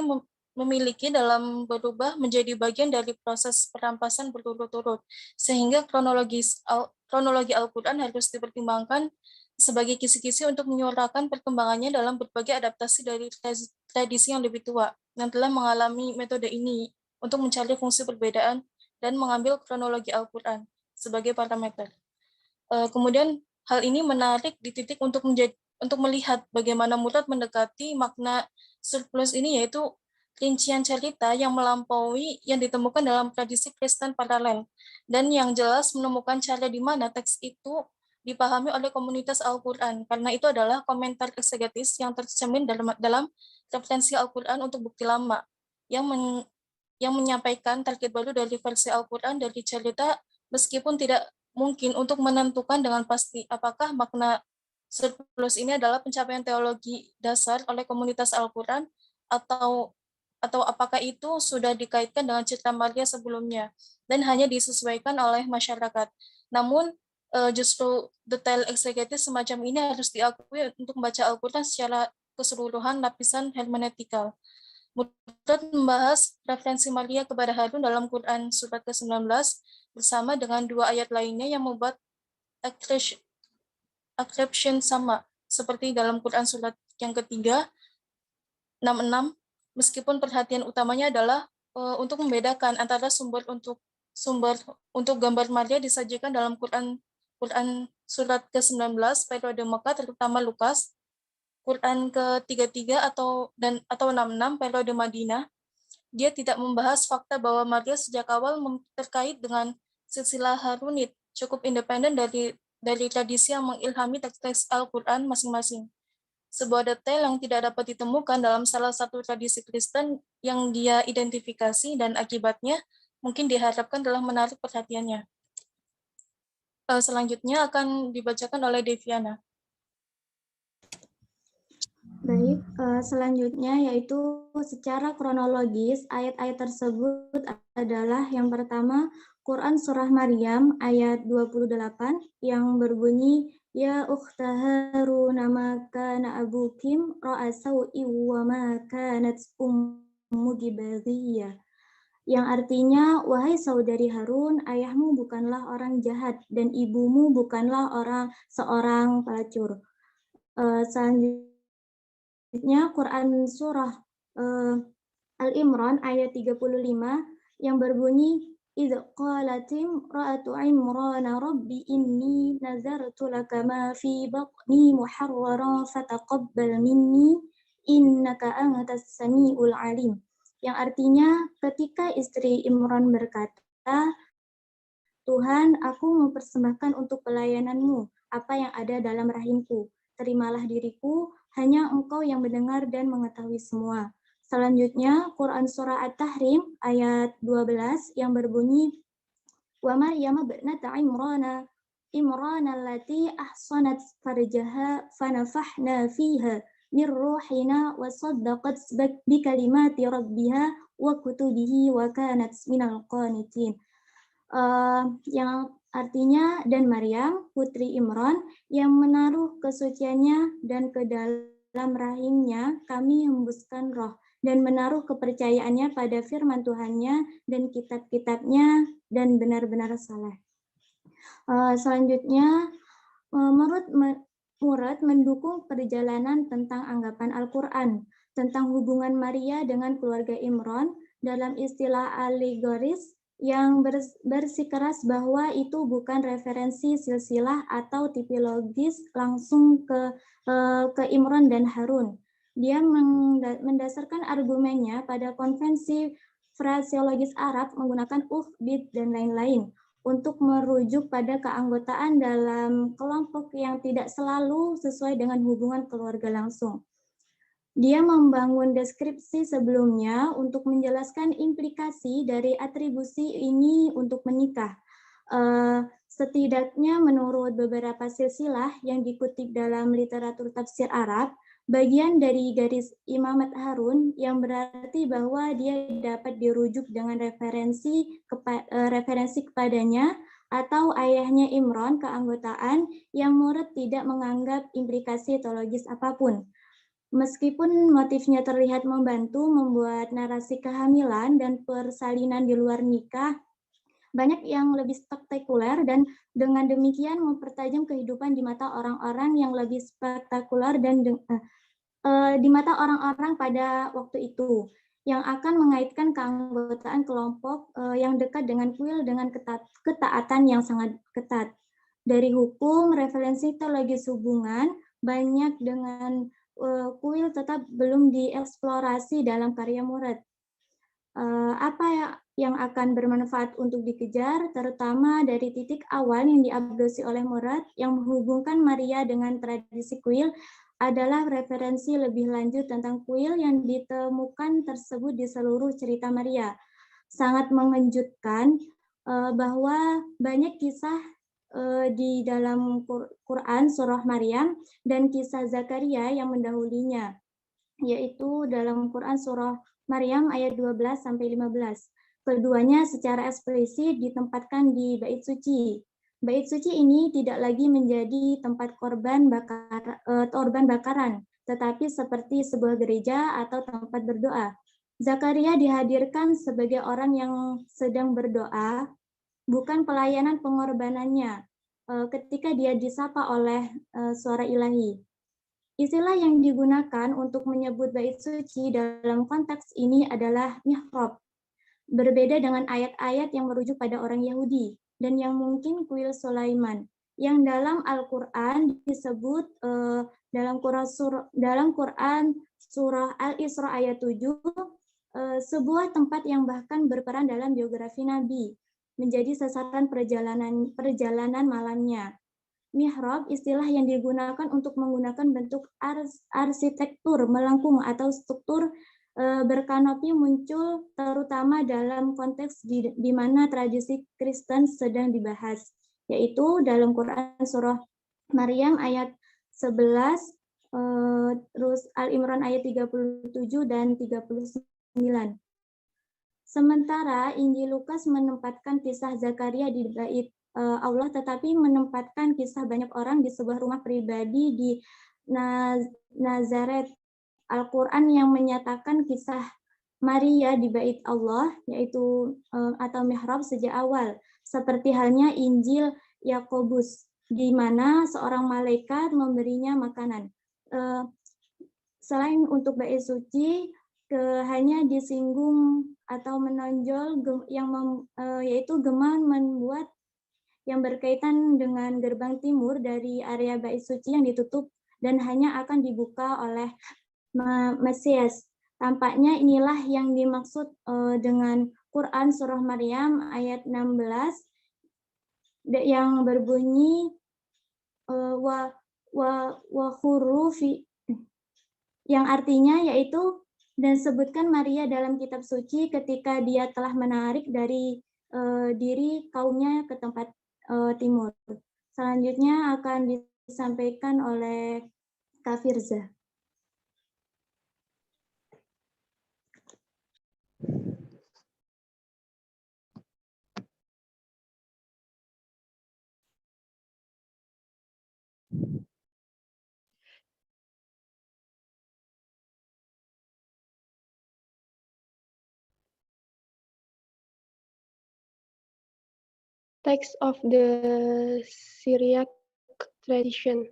memiliki dalam berubah menjadi bagian dari proses perampasan berturut-turut, sehingga kronologi Al-Quran harus dipertimbangkan sebagai kisi-kisi untuk menyuarakan perkembangannya dalam berbagai adaptasi dari tradisi yang lebih tua, yang telah mengalami metode ini untuk mencari fungsi perbedaan dan mengambil kronologi Al-Quran sebagai parameter. Kemudian hal ini menarik di titik untuk melihat bagaimana Murad mendekati makna surplus ini, yaitu rincian cerita yang melampaui yang ditemukan dalam tradisi Kristen paralel, dan yang jelas menemukan cara di mana teks itu dipahami oleh komunitas Al-Quran, karena itu adalah komentar eksegetis yang tercermin dalam referensi Al-Quran untuk bukti lama, yang menyampaikan target baru dari versi Al-Quran dari cerita, meskipun tidak mungkin untuk menentukan dengan pasti apakah makna surplus ini adalah pencapaian teologi dasar oleh komunitas Al-Quran atau apakah itu sudah dikaitkan dengan cerita Maria sebelumnya dan hanya disesuaikan oleh masyarakat. Namun justru detail eksegetis semacam ini harus diakui untuk membaca Al-Quran secara keseluruhan lapisan hermeneutikal. Murad membahas referensi Maria kepada Harun dalam Quran surat ke-19 bersama dengan dua ayat lainnya yang membuat exception sama, seperti dalam Quran surat yang ketiga, 66, meskipun perhatian utamanya adalah untuk membedakan antara sumber untuk gambar Maria disajikan dalam Quran surat ke-19 periode Mekah, terutama Lukas, Quran ke-33 atau 66 periode Madinah. Dia tidak membahas fakta bahwa Maria sejak awal terkait dengan silsilah Harunit, cukup independen dari tradisi yang mengilhami teks-teks Al-Quran masing-masing. Sebuah detail yang tidak dapat ditemukan dalam salah satu tradisi Kristen yang dia identifikasi, dan akibatnya mungkin diharapkan telah menarik perhatiannya. Selanjutnya akan dibacakan oleh Deviana. Baik, selanjutnya yaitu secara kronologis ayat-ayat tersebut adalah yang pertama Quran Surah Maryam ayat 28 yang berbunyi Ya ukhta Harun ma kana abukim ra'a sau'i wa ma kanat ummuki baghiyah, yang artinya wahai saudari Harun, ayahmu bukanlah orang jahat dan ibumu bukanlah seorang pelacur. Selanjutnya Quran Surah Al-Imran ayat 35 yang berbunyi إذ قالت امرأة عمران رب إني نذرت لك ما في بطني محررا فتقبل مني إنك أنت السميع العليم, yang artinya ketika istri Imran berkata, Tuhan, aku mempersembahkan untuk pelayananmu apa yang ada dalam rahimku, terimalah diriku, hanya engkau yang mendengar dan mengetahui semua. Selanjutnya, Quran Surah At-Tahrim ayat 12 yang berbunyi, Wa Maryam ibnata Imran allati ahsanat farjaha fanafahna fiha min ruhina wa saddaqat bi kalimati rabbiha wa kutubihi wa kanat minal qanitin. Yang artinya, dan Maryam, putri Imran, yang menaruh kesuciannya dan ke dalam rahimnya kami hembuskan roh, dan menaruh kepercayaannya pada firman Tuhannya dan kitab-kitabnya dan benar-benar saleh. Selanjutnya, Murad mendukung perjalanan tentang anggapan Al-Quran, tentang hubungan Maria dengan keluarga Imran dalam istilah alegoris yang bersikeras bahwa itu bukan referensi silsilah atau tipologis langsung ke Imran dan Harun. Dia mendasarkan argumennya pada konvensi fraseologis Arab menggunakan bid, dan lain-lain untuk merujuk pada keanggotaan dalam kelompok yang tidak selalu sesuai dengan hubungan keluarga langsung. Dia membangun deskripsi sebelumnya untuk menjelaskan implikasi dari atribusi ini untuk menikah. Setidaknya menurut beberapa silsilah yang dikutip dalam literatur tafsir Arab, bagian dari garis imamat Harun yang berarti bahwa dia dapat dirujuk dengan referensi kepadanya atau ayahnya Imran keanggotaan yang Murad tidak menganggap implikasi teologis apapun. Meskipun motifnya terlihat membantu membuat narasi kehamilan dan persalinan di luar nikah banyak yang lebih spektakuler dan dengan demikian mempertajam kehidupan di mata orang-orang yang lebih spektakuler dan di mata orang-orang pada waktu itu yang akan mengaitkan keanggotaan kelompok yang dekat dengan kuil dengan ketaatan yang sangat ketat. Dari hukum, referensi teologis hubungan banyak dengan kuil tetap belum dieksplorasi dalam karya Murad. Apa yang akan bermanfaat untuk dikejar, terutama dari titik awal yang diabdosi oleh Murad yang menghubungkan Maria dengan tradisi kuil adalah referensi lebih lanjut tentang kuil yang ditemukan tersebut di seluruh cerita Maria. Sangat mengejutkan bahwa banyak kisah di dalam Quran surah Maryam dan kisah Zakaria yang mendahulunya, yaitu dalam Quran surah Maryam ayat 12-15. Keduanya secara eksplisit ditempatkan di bait suci. Bait suci ini tidak lagi menjadi tempat korban bakaran, tetapi seperti sebuah gereja atau tempat berdoa. Zakaria dihadirkan sebagai orang yang sedang berdoa, bukan pelayanan pengorbanannya ketika dia disapa oleh suara ilahi. Istilah yang digunakan untuk menyebut bait suci dalam konteks ini adalah mihrab. Berbeda dengan ayat-ayat yang merujuk pada orang Yahudi dan yang mungkin kuil Sulaiman, yang dalam Al-Quran disebut dalam Quran surah Al-Isra ayat 7, sebuah tempat yang bahkan berperan dalam biografi Nabi, menjadi sasaran perjalanan malamnya. Mihrab, istilah yang digunakan untuk menggunakan bentuk arsitektur melengkung atau struktur berkanopi muncul terutama dalam konteks di mana tradisi Kristen sedang dibahas, yaitu dalam Quran surah Maryam ayat 11, terus Al-Imran ayat 37 dan 39. Sementara Injil Lukas menempatkan kisah Zakaria di bait Allah, tetapi menempatkan kisah banyak orang di sebuah rumah pribadi di Nazaret. Al-Quran yang menyatakan kisah Maria di bait Allah, yaitu atau mihrab sejak awal, seperti halnya Injil Yakobus, di mana seorang malaikat memberinya makanan. Selain untuk bait suci, hanya disinggung atau menonjol yaitu gema membuat yang berkaitan dengan gerbang timur dari area bait suci yang ditutup dan hanya akan dibuka oleh Mesias. Tampaknya inilah yang dimaksud dengan Quran surah Maryam ayat 16 yang berbunyi wa hurufi, yang artinya yaitu dan sebutkan Maria dalam kitab suci ketika dia telah menarik dari diri kaumnya ke tempat timur. Selanjutnya akan disampaikan oleh Kak Firza. text of the Syriac tradition.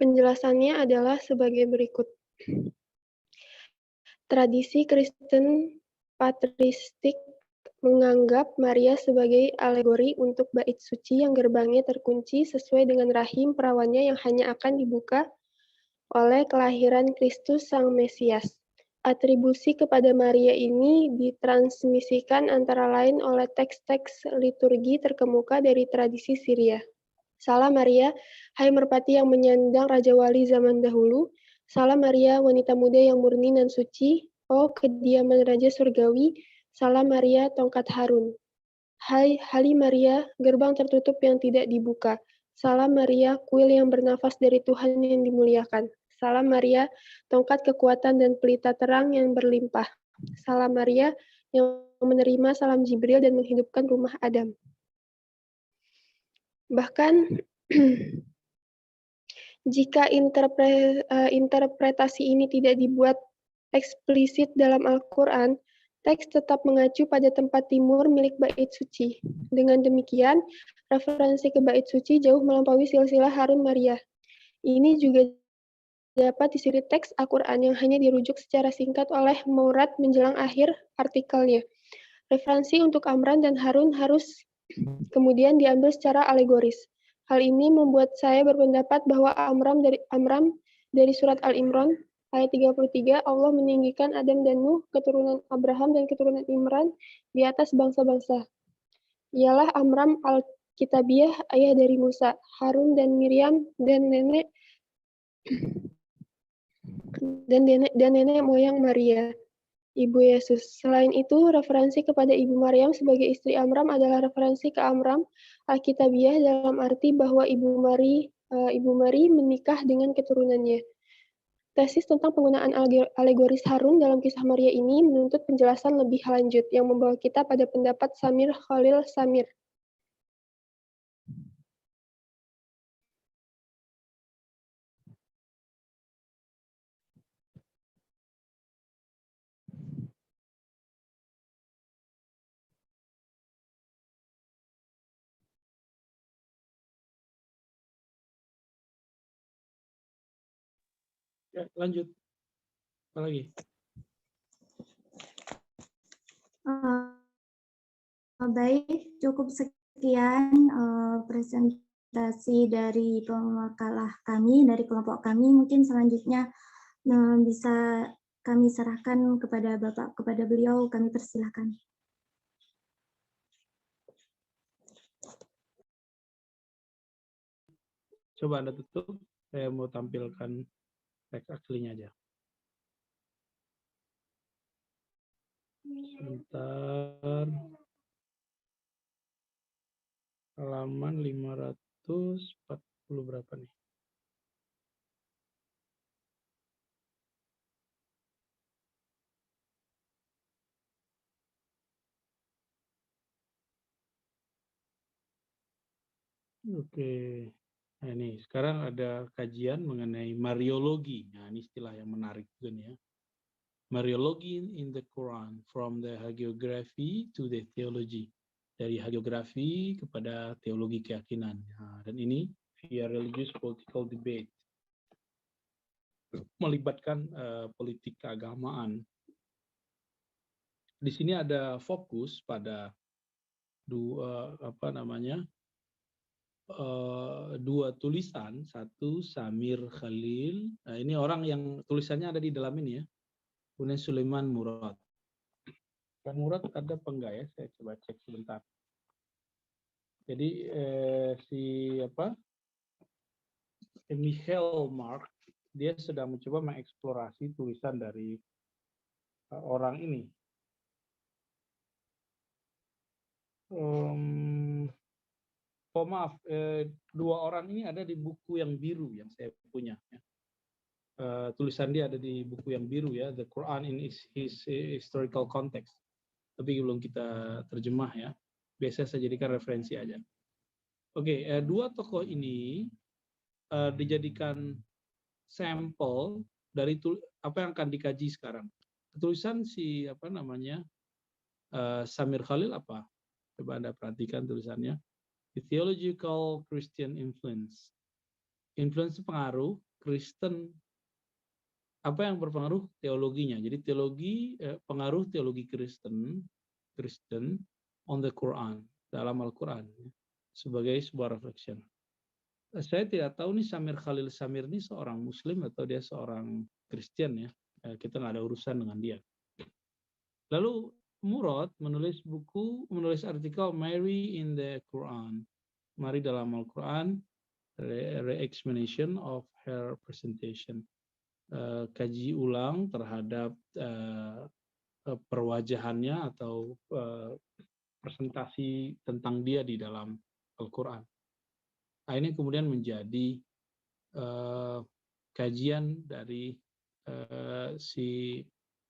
Penjelasannya adalah sebagai berikut. Tradisi Kristen patristik menganggap Maria sebagai alegori untuk bait suci yang gerbangnya terkunci sesuai dengan rahim perawannya yang hanya akan dibuka oleh kelahiran Kristus Sang Mesias. Atribusi kepada Maria ini ditransmisikan antara lain oleh teks-teks liturgi terkemuka dari tradisi Syria. Salam Maria, hai merpati yang menyandang Raja Wali zaman dahulu. Salam Maria, wanita muda yang murni dan suci. Oh, kediaman Raja Surgawi. Salam Maria, tongkat Harun. Hai Hali Maria, gerbang tertutup yang tidak dibuka. Salam Maria, kuil yang bernafas dari Tuhan yang dimuliakan. Salam Maria, tongkat kekuatan dan pelita terang yang berlimpah. Salam Maria, yang menerima salam Jibril dan menghidupkan rumah Adam. Bahkan jika interpretasi ini tidak dibuat eksplisit dalam Al-Quran, teks tetap mengacu pada tempat timur milik bait suci. Dengan demikian, referensi ke bait suci jauh melampaui silsilah Harun Maria. Ini juga dapat disiri teks Al-Quran yang hanya dirujuk secara singkat oleh Maurad menjelang akhir artikelnya. Referensi untuk Amran dan Harun harus kemudian diambil secara alegoris. Hal ini membuat saya berpendapat bahwa Amram dari surat Al-Imran ayat 33, Allah meninggikan Adam dan Nuh, keturunan Abraham dan keturunan Imran di atas bangsa-bangsa. Ialah Amram Al-Kitabiyah, ayah dari Musa, Harun dan Miriam dan nenek moyang Maria, Ibu Yesus. Selain itu, referensi kepada Ibu Maryam sebagai istri Amram adalah referensi ke Amram Alkitabiyah dalam arti bahwa Ibu Mari menikah dengan keturunannya. Tesis tentang penggunaan alegoris Harun dalam kisah Maria ini menuntut penjelasan lebih lanjut yang membawa kita pada pendapat Samir Khalil Samir. Ya, lanjut. Apa lagi? Baik, cukup sekian presentasi dari pemakalah kami, dari kelompok kami. Mungkin selanjutnya bisa kami serahkan kepada Bapak, kepada beliau, kami persilahkan. Coba Anda tutup, saya mau tampilkan teks aslinya aja. Sebentar. Halaman 540 berapa nih? Oke. Nah, ini sekarang ada kajian mengenai Mariologi. Nah, ini istilah yang menarik juga nih ya. Mariologi in the Quran, from the hagiography to the theology. Dari hagiografi kepada teologi keyakinan. Nah, dan ini via religious political debate. Melibatkan politik keagamaan. Di sini ada fokus pada dua tulisan, satu Samir Khalil. Nah, ini orang yang tulisannya ada di dalam ini ya. Kemudian Sulaiman Murad. Kan Murad ada apa enggak ya? Saya coba cek sebentar. Jadi Michael Mark dia sedang mencoba mengeksplorasi tulisan dari orang ini. Maaf, dua orang ini ada di buku yang biru yang saya punya. Ya. Tulisan dia ada di buku yang biru ya, The Quran in his historical context. Tapi belum kita terjemah ya. Biasa saya jadikan referensi aja. Oke, dua tokoh ini dijadikan sampel dari apa yang akan dikaji sekarang. Tulisan si Samir Khalil apa? Coba Anda perhatikan tulisannya. The Theological Christian Influence. Influence pengaruh Kristen. Apa yang berpengaruh? Teologinya. Jadi pengaruh teologi Kristen on the Quran, dalam Al-Quran, sebagai sebuah reflection. Saya tidak tahu nih Samir Khalil Samir ini seorang Muslim atau dia seorang Kristen ya. Kita nggak ada urusan dengan dia. Lalu Murad menulis artikel Mary in the Quran. Mari dalam Al-Quran, re-examination of her presentation. Kaji ulang terhadap perwajahannya atau presentasi tentang dia di dalam Al-Quran. Nah, ini kemudian menjadi kajian dari si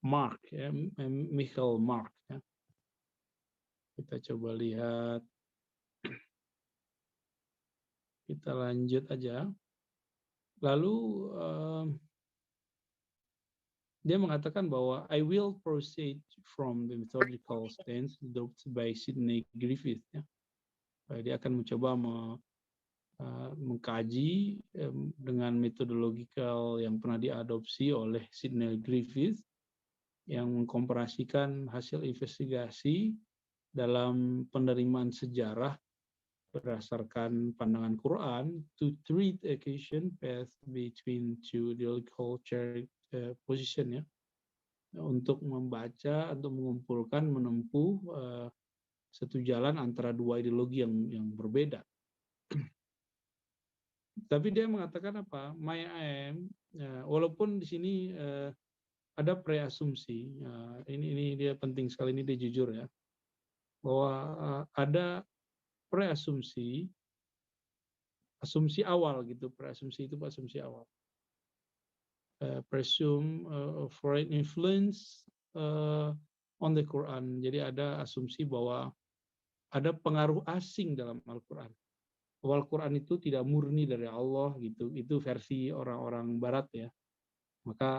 Mark, ya, Michael Mark. Ya. Kita coba lihat. Kita lanjut aja. Lalu dia mengatakan bahwa I will proceed from the methodological stance adopted by Sidney Griffith. Ya. Dia akan mencoba mengkaji dengan metodologikal yang pernah diadopsi oleh Sidney Griffith yang mengkomparasikan hasil investigasi dalam penerimaan sejarah berdasarkan pandangan Quran to treat occasion path between two ideological position ya, untuk membaca atau mengumpulkan menempuh satu jalan antara dua ideologi yang berbeda. Tapi dia mengatakan apa? My aim, walaupun di sini ada preasumsi, ini dia penting sekali, ini dia jujur ya, bahwa ada preasumsi, asumsi awal gitu, preasumsi itu asumsi awal. Presume foreign influence on the Quran. Jadi ada asumsi bahwa ada pengaruh asing dalam Al-Quran. Al-Quran itu tidak murni dari Allah gitu. Itu versi orang-orang Barat ya. Maka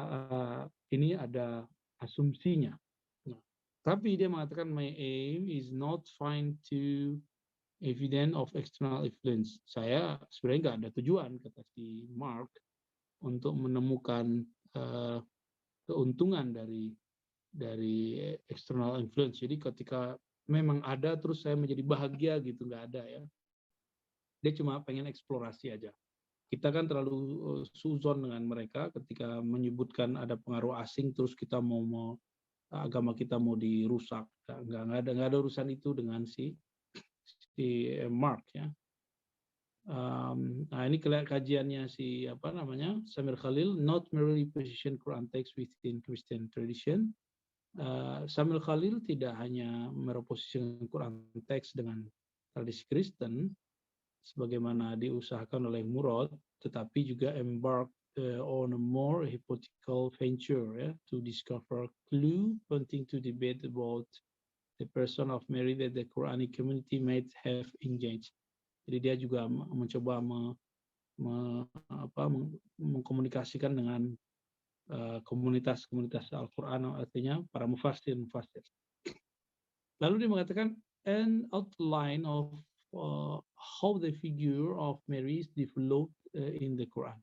ini ada asumsinya. Nah, tapi dia mengatakan my aim is not find to evidence of external influence. Saya sebenarnya nggak ada tujuan, kata si Mark, untuk menemukan keuntungan dari external influence. Jadi ketika memang ada terus saya menjadi bahagia gitu, nggak ada ya. Dia cuma pengen eksplorasi aja. Kita kan terlalu suzon dengan mereka ketika menyebutkan ada pengaruh asing terus kita mau agama kita mau dirusak. Nggak ada urusan itu dengan si Mark ya. Nah ini kajiannya si Samir Khalil, not merely position Quran text within Christian tradition. Samir Khalil tidak hanya mereposisikan Quran text dengan tradisi Kristen sebagaimana diusahakan oleh Murad, tetapi juga embark on a more hypothetical venture ya, to discover clue pointing to debate about the person of Mary that the Quranic community might have engaged. Jadi dia juga mencoba mengkomunikasikan dengan komunitas-komunitas Al-Quran, artinya para mufassir. Lalu dia mengatakan an outline of how the figure of Mary is developed in the Quran.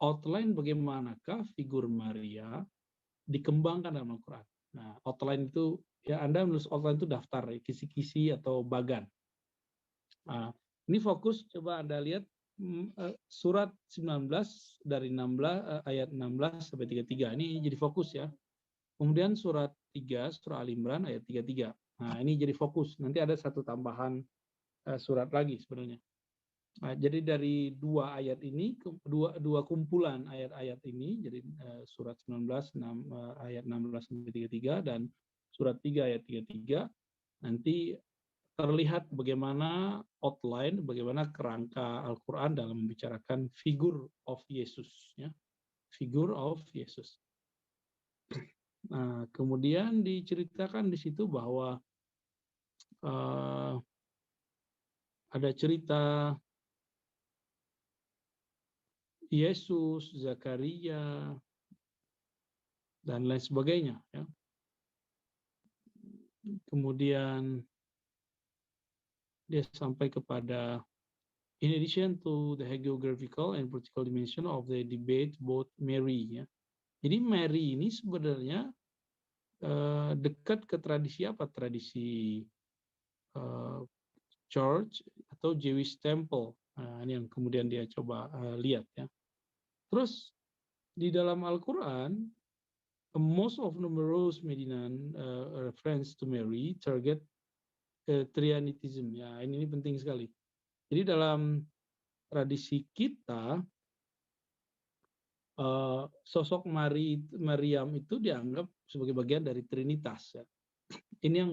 Outline bagaimanakah figur Maria dikembangkan dalam Al-Quran. Nah, outline itu ya Anda menulis outline itu daftar, kisi-kisi atau bagan. Nah, ini fokus, coba Anda lihat surat 19 dari ayat 16 sampai 33. Ini jadi fokus ya. Kemudian surat 3, surah Al-Imran ayat 33. Nah, ini jadi fokus. Nanti ada satu tambahan surat lagi sebenarnya. Nah, jadi dari dua ayat ini, dua kumpulan ayat-ayat ini, jadi surat 19 ayat 16 sampai 33 dan surat 3 ayat 33, nanti terlihat bagaimana outline, bagaimana kerangka Al-Quran dalam membicarakan figure of Yesus, ya, figure of Yesus. Nah, kemudian diceritakan di situ bahwa ada cerita Yesus, Zakaria, dan lain sebagainya. Ya. Kemudian dia sampai kepada in addition to the hagiographical and political dimension of the debate about Mary. Ya. Jadi Mary ini sebenarnya dekat ke tradisi apa? Tradisi Church atau Jewish Temple. Nah, ini yang kemudian dia coba lihat ya. Terus di dalam Al-Quran, most of numerous Medinan reference to Mary target Trianitism. Ya, ini penting sekali. Jadi dalam tradisi kita, sosok Maryam itu dianggap sebagai bagian dari Trinitas. Ya. Ini yang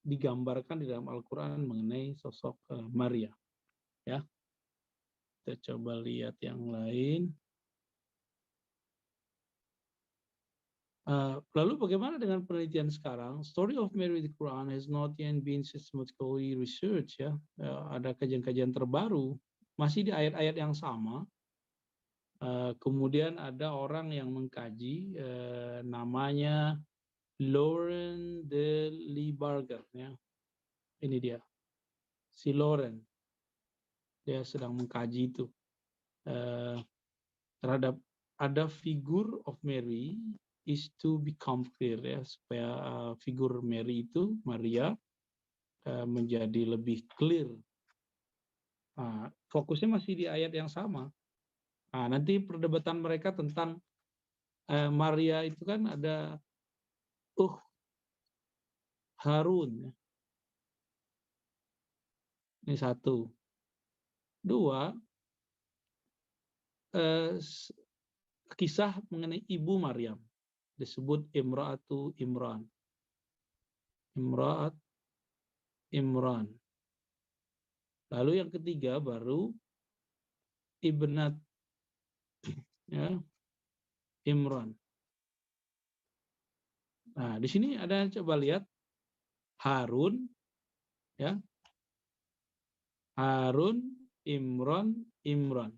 digambarkan di dalam Al-Quran mengenai sosok Maria. Ya, kita coba lihat yang lain. Lalu bagaimana dengan penelitian sekarang? Story of Mary the Quran has not yet been systematically researched. Ya, ada kajian-kajian terbaru masih di ayat-ayat yang sama. Kemudian ada orang yang mengkaji, namanya Lauren de Liebarger. Ya, ini dia, si Lauren. Dia sedang mengkaji itu terhadap ada figur of Mary is to become clear, ya, supaya figur Mary itu, Maria, menjadi lebih clear. Fokusnya masih di ayat yang sama. Nanti perdebatan mereka tentang Maria itu kan ada Harun. Ini satu. Dua, kisah mengenai ibu Maryam disebut Imra'atu Imran. Imra'at Imran. Lalu yang ketiga baru Ibnat, ya, Imran. Nah, di sini ada, coba lihat Harun, ya, Harun, Imran, Imran.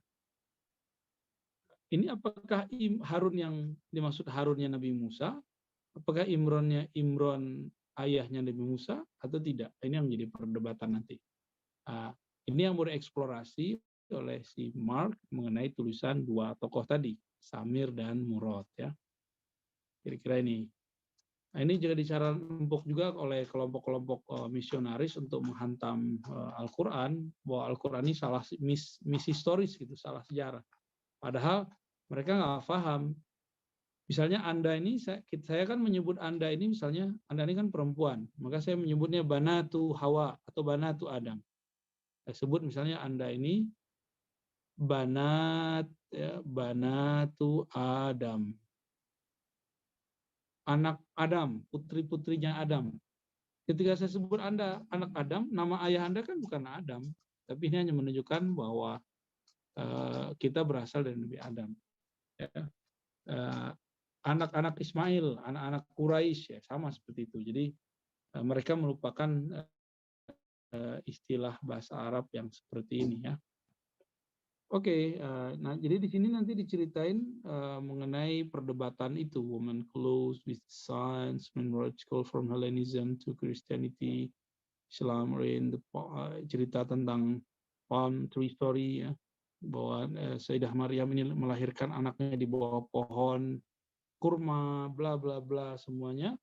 Ini apakah Harun yang dimaksud Harunnya Nabi Musa? Apakah Imrannya Imran ayahnya Nabi Musa atau tidak? Ini yang menjadi perdebatan nanti. Ini yang boleh eksplorasi oleh si Mark mengenai tulisan dua tokoh tadi, Samir dan Murad. Ya, kira-kira ini. Nah, ini juga dicara empuk juga oleh kelompok-kelompok misionaris untuk menghantam Al-Quran, bahwa Al-Quran ini salah mishistoris gitu, salah sejarah. Padahal mereka nggak paham. Misalnya Anda ini, saya kan menyebut Anda ini, misalnya Anda ini kan perempuan, maka saya menyebutnya Banatu Hawa atau Banatu Adam. Saya sebut misalnya Anda ini Banat, ya, Banatu Adam. Anak Adam, putri-putrinya Adam. Ketika saya sebut Anda anak Adam, nama ayah Anda kan bukan Adam, tapi ini hanya menunjukkan bahwa kita berasal dari Nabi Adam. Ya. Anak-anak Ismail, anak-anak Quraisy, ya, sama seperti itu. Jadi mereka merupakan istilah bahasa Arab yang seperti ini, ya. Oke, nah jadi di sini nanti diceritain mengenai perdebatan itu, woman close with science, meteorological from Hellenism to Christianity, Islam reign, cerita tentang palm tree story, ya, bahwa Sayyidah Maryam ini melahirkan anaknya di bawah pohon kurma, bla bla bla semuanya.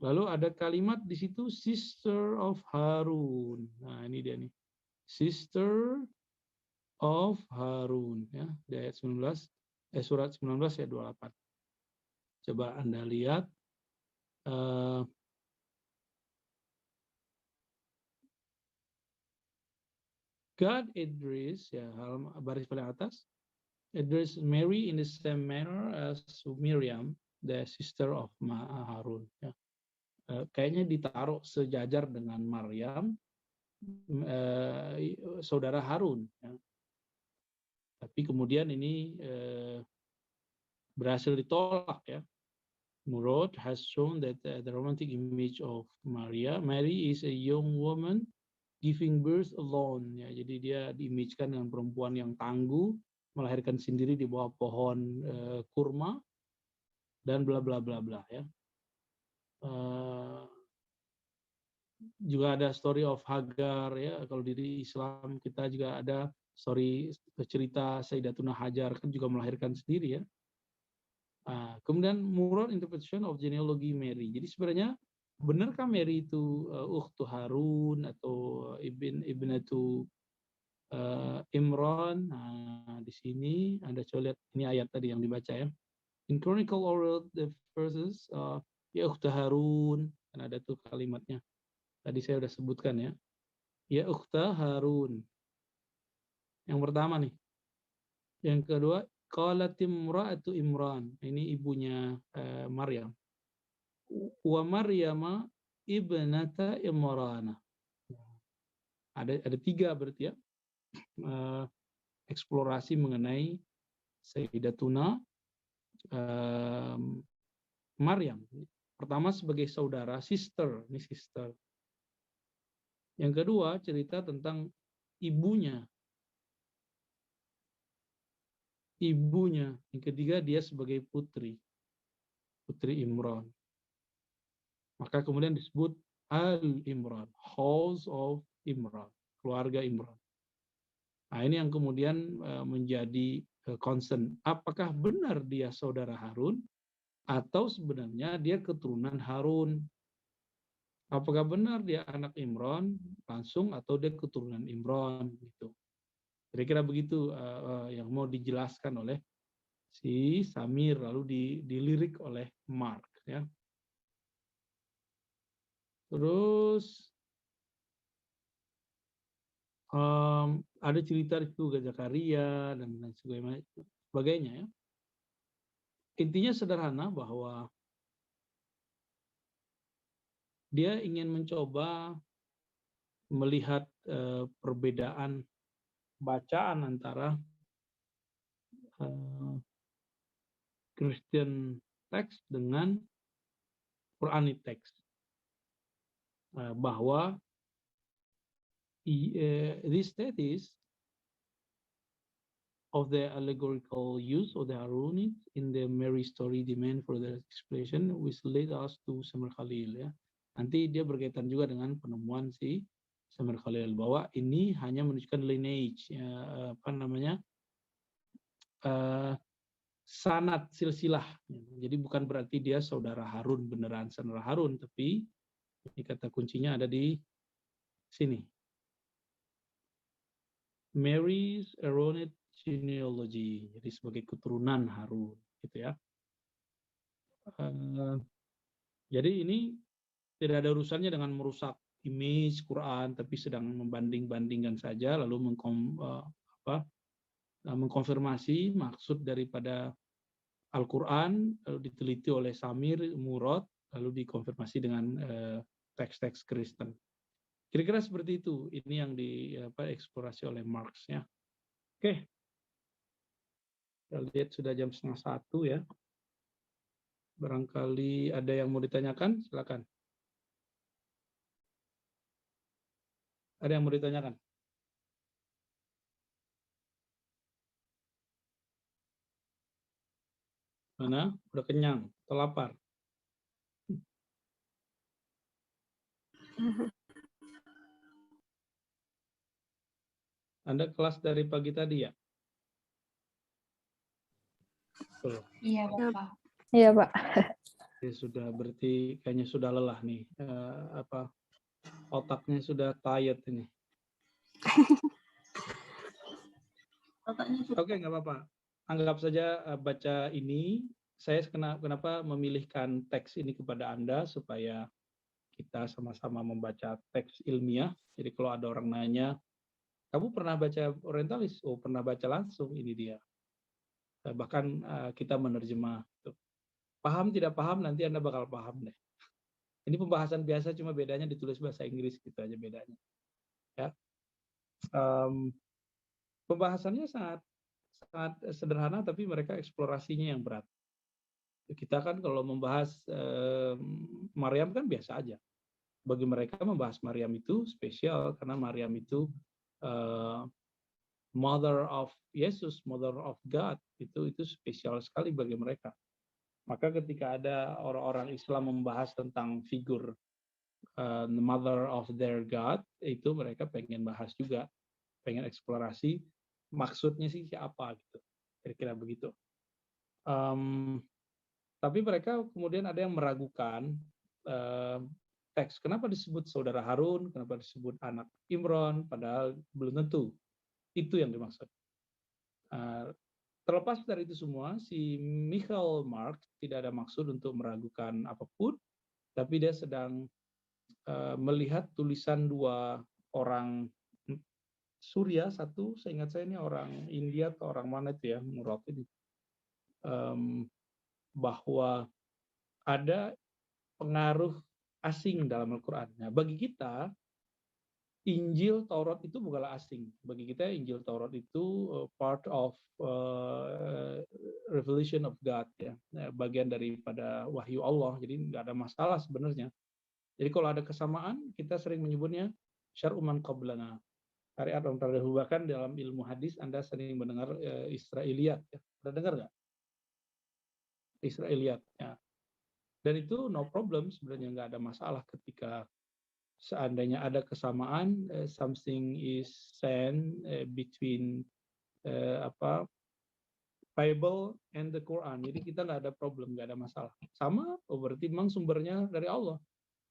Lalu ada kalimat di situ sister of Harun. Nah, ini dia nih. Sister of Harun, ya, di ayat 19, surat 19 ayat 28. Coba Anda lihat God address, ya, baris paling atas, address Mary in the same manner as Miriam, the sister of Harun. Ya. Kayaknya ditaruh sejajar dengan Maryam, saudara Harun. Ya. Tapi kemudian ini berhasil ditolak, ya. Murad has shown that the romantic image of Mary is a young woman giving birth alone. Ya, jadi dia diimajinkan dengan perempuan yang tangguh melahirkan sendiri di bawah pohon kurma dan bla bla bla bla ya. Juga ada story of Hagar ya, kalau di Islam kita juga ada story cerita Sayyidatuna Hajar kan juga melahirkan sendiri ya. Kemudian moral interpretation of genealogy Mary. Jadi sebenarnya benarkah Mary itu ukhtu Harun atau ibnatu Imran? Nah, di sini Anda coba lihat ini ayat tadi yang dibaca ya. In Chronicle oral the verses ya ukhtu Harun, kan ada tuh kalimatnya. Tadi saya sudah sebutkan ya. Ya ukhta Harun. Yang pertama nih. Yang kedua, qalat imra'atu Imran. Ini ibunya Maryam. Wa Maryama ibnata Imran. Ada tiga berarti ya. Eksplorasi mengenai Sayyidatuna Maryam. Pertama sebagai saudara, sister, ini sister. Yang kedua cerita tentang ibunya. Yang ketiga dia sebagai putri Imran. Maka kemudian disebut Al-Imran, House of Imran, keluarga Imran. Nah ini yang kemudian menjadi concern. Apakah benar dia saudara Harun atau sebenarnya dia keturunan Harun? Apakah benar dia anak Imran langsung atau dia keturunan Imran gitu? Kira-kira begitu yang mau dijelaskan oleh si Samir lalu dilirik oleh Mark ya. Terus ada cerita itu Zakaria dan lain sebagainya ya. Intinya sederhana bahwa dia ingin mencoba melihat perbedaan bacaan antara Christian text dengan Quranic text, bahwa this status of the allegorical use of the Harunites in the Mary story demand for the explanation which lead us to Samir Khalil ya. Nanti dia berkaitan juga dengan penemuan si Samir Khalil bahwa ini hanya menunjukkan lineage sanad silsilah. Jadi bukan berarti dia saudara Harun beneran saudara Harun, tapi ini kata kuncinya ada di sini. Mary's Aaronite genealogy, jadi sebagai keturunan Harun, gitu ya. Jadi ini tidak ada urusannya dengan merusak image Quran, tapi sedang membanding-bandingkan saja, lalu mengkonfirmasi maksud daripada Al-Quran, lalu diteliti oleh Samir Murad, lalu dikonfirmasi dengan teks-teks Kristen. Kira-kira seperti itu. Ini yang dieksplorasi oleh Marx ya. Oke. Kita lihat sudah jam 12:30 ya. Barangkali ada yang mau ditanyakan, silakan. Ada yang mau ditanyakan? Mana? Udah kenyang atau lapar? Anda kelas dari pagi tadi ya? Iya, Bapak. Iya, Pak. Ya, sudah berarti kayaknya sudah lelah nih. Otaknya sudah tired ini. Oke, nggak apa-apa. Anggap saja baca ini. Saya kenapa memilihkan teks ini kepada Anda supaya kita sama-sama membaca teks ilmiah. Jadi kalau ada orang nanya, kamu pernah baca orientalis? Oh, pernah baca langsung, ini dia. Bahkan kita menerjemah. Paham tidak paham, nanti Anda bakal paham deh. Ini pembahasan biasa, cuma bedanya ditulis bahasa Inggris, gitu aja bedanya. Ya. Pembahasannya sangat sederhana, tapi mereka eksplorasinya yang berat. Kita kan kalau membahas Maryam kan biasa aja. Bagi mereka membahas Maryam itu spesial, karena Maryam itu mother of Yesus, mother of God, itu spesial sekali bagi mereka. Maka ketika ada orang-orang Islam membahas tentang figur the mother of their God, itu mereka pengen bahas juga, pengen eksplorasi maksudnya sih siapa gitu, kira-kira begitu. Tapi mereka kemudian ada yang meragukan teks. Kenapa disebut saudara Harun, kenapa disebut anak Imran, padahal belum tentu itu yang dimaksud. Terlepas dari itu semua, si Michael Mark tidak ada maksud untuk meragukan apapun, tapi dia sedang melihat tulisan dua orang Surya, satu seingat saya ini orang India atau orang mana itu ya, Murad ini, bahwa ada pengaruh asing dalam Al-Quran. Nah, bagi kita, Injil Taurat itu bukanlah asing. Bagi kita, Injil Taurat itu part of revelation of God, ya, bagian daripada wahyu Allah. Jadi nggak ada masalah sebenarnya. Jadi kalau ada kesamaan, kita sering menyebutnya syar'u man qablana. Syariat orang terdahulu. Bahkan dalam ilmu hadis, Anda sering mendengar Israiliyat. Ya. Pernah dengar nggak? Israiliyat. Ya. Dan itu no problem, sebenarnya nggak ada masalah ketika seandainya ada kesamaan, something is sent between Bible and the Quran. Jadi kita nggak ada problem, nggak ada masalah. Sama, berarti memang sumbernya dari Allah.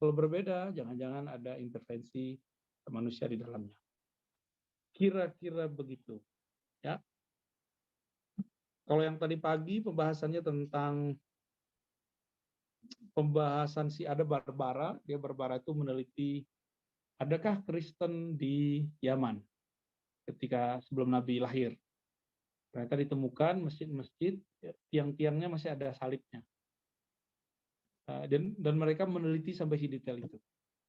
Kalau berbeda, jangan-jangan ada intervensi manusia di dalamnya. Kira-kira begitu. Ya. Kalau yang tadi pagi pembahasannya tentang pembahasan si ada Barbara, dia Barbara itu meneliti adakah Kristen di Yaman ketika sebelum Nabi lahir. Ternyata ditemukan masjid-masjid tiang-tiangnya masih ada salibnya. Dan mereka meneliti sampai si detail itu.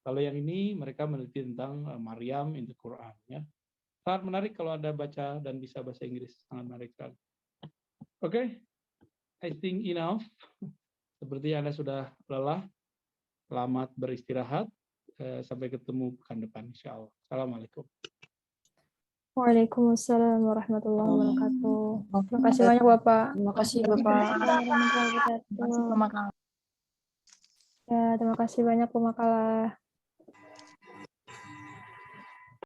Kalau yang ini mereka meneliti tentang Maryam in the Quran, ya. Sangat menarik kalau Anda baca dan bisa bahasa Inggris, sangat menarik sekali. Oke, I think enough. Seperti Anda sudah lelah, selamat beristirahat. Sampai ketemu pekan depan, insya Allah. Assalamualaikum. Waalaikumsalam warahmatullahi wabarakatuh. Terima kasih banyak Bapak. Terima kasih Bapak. Ya, terima kasih banyak pemakalah.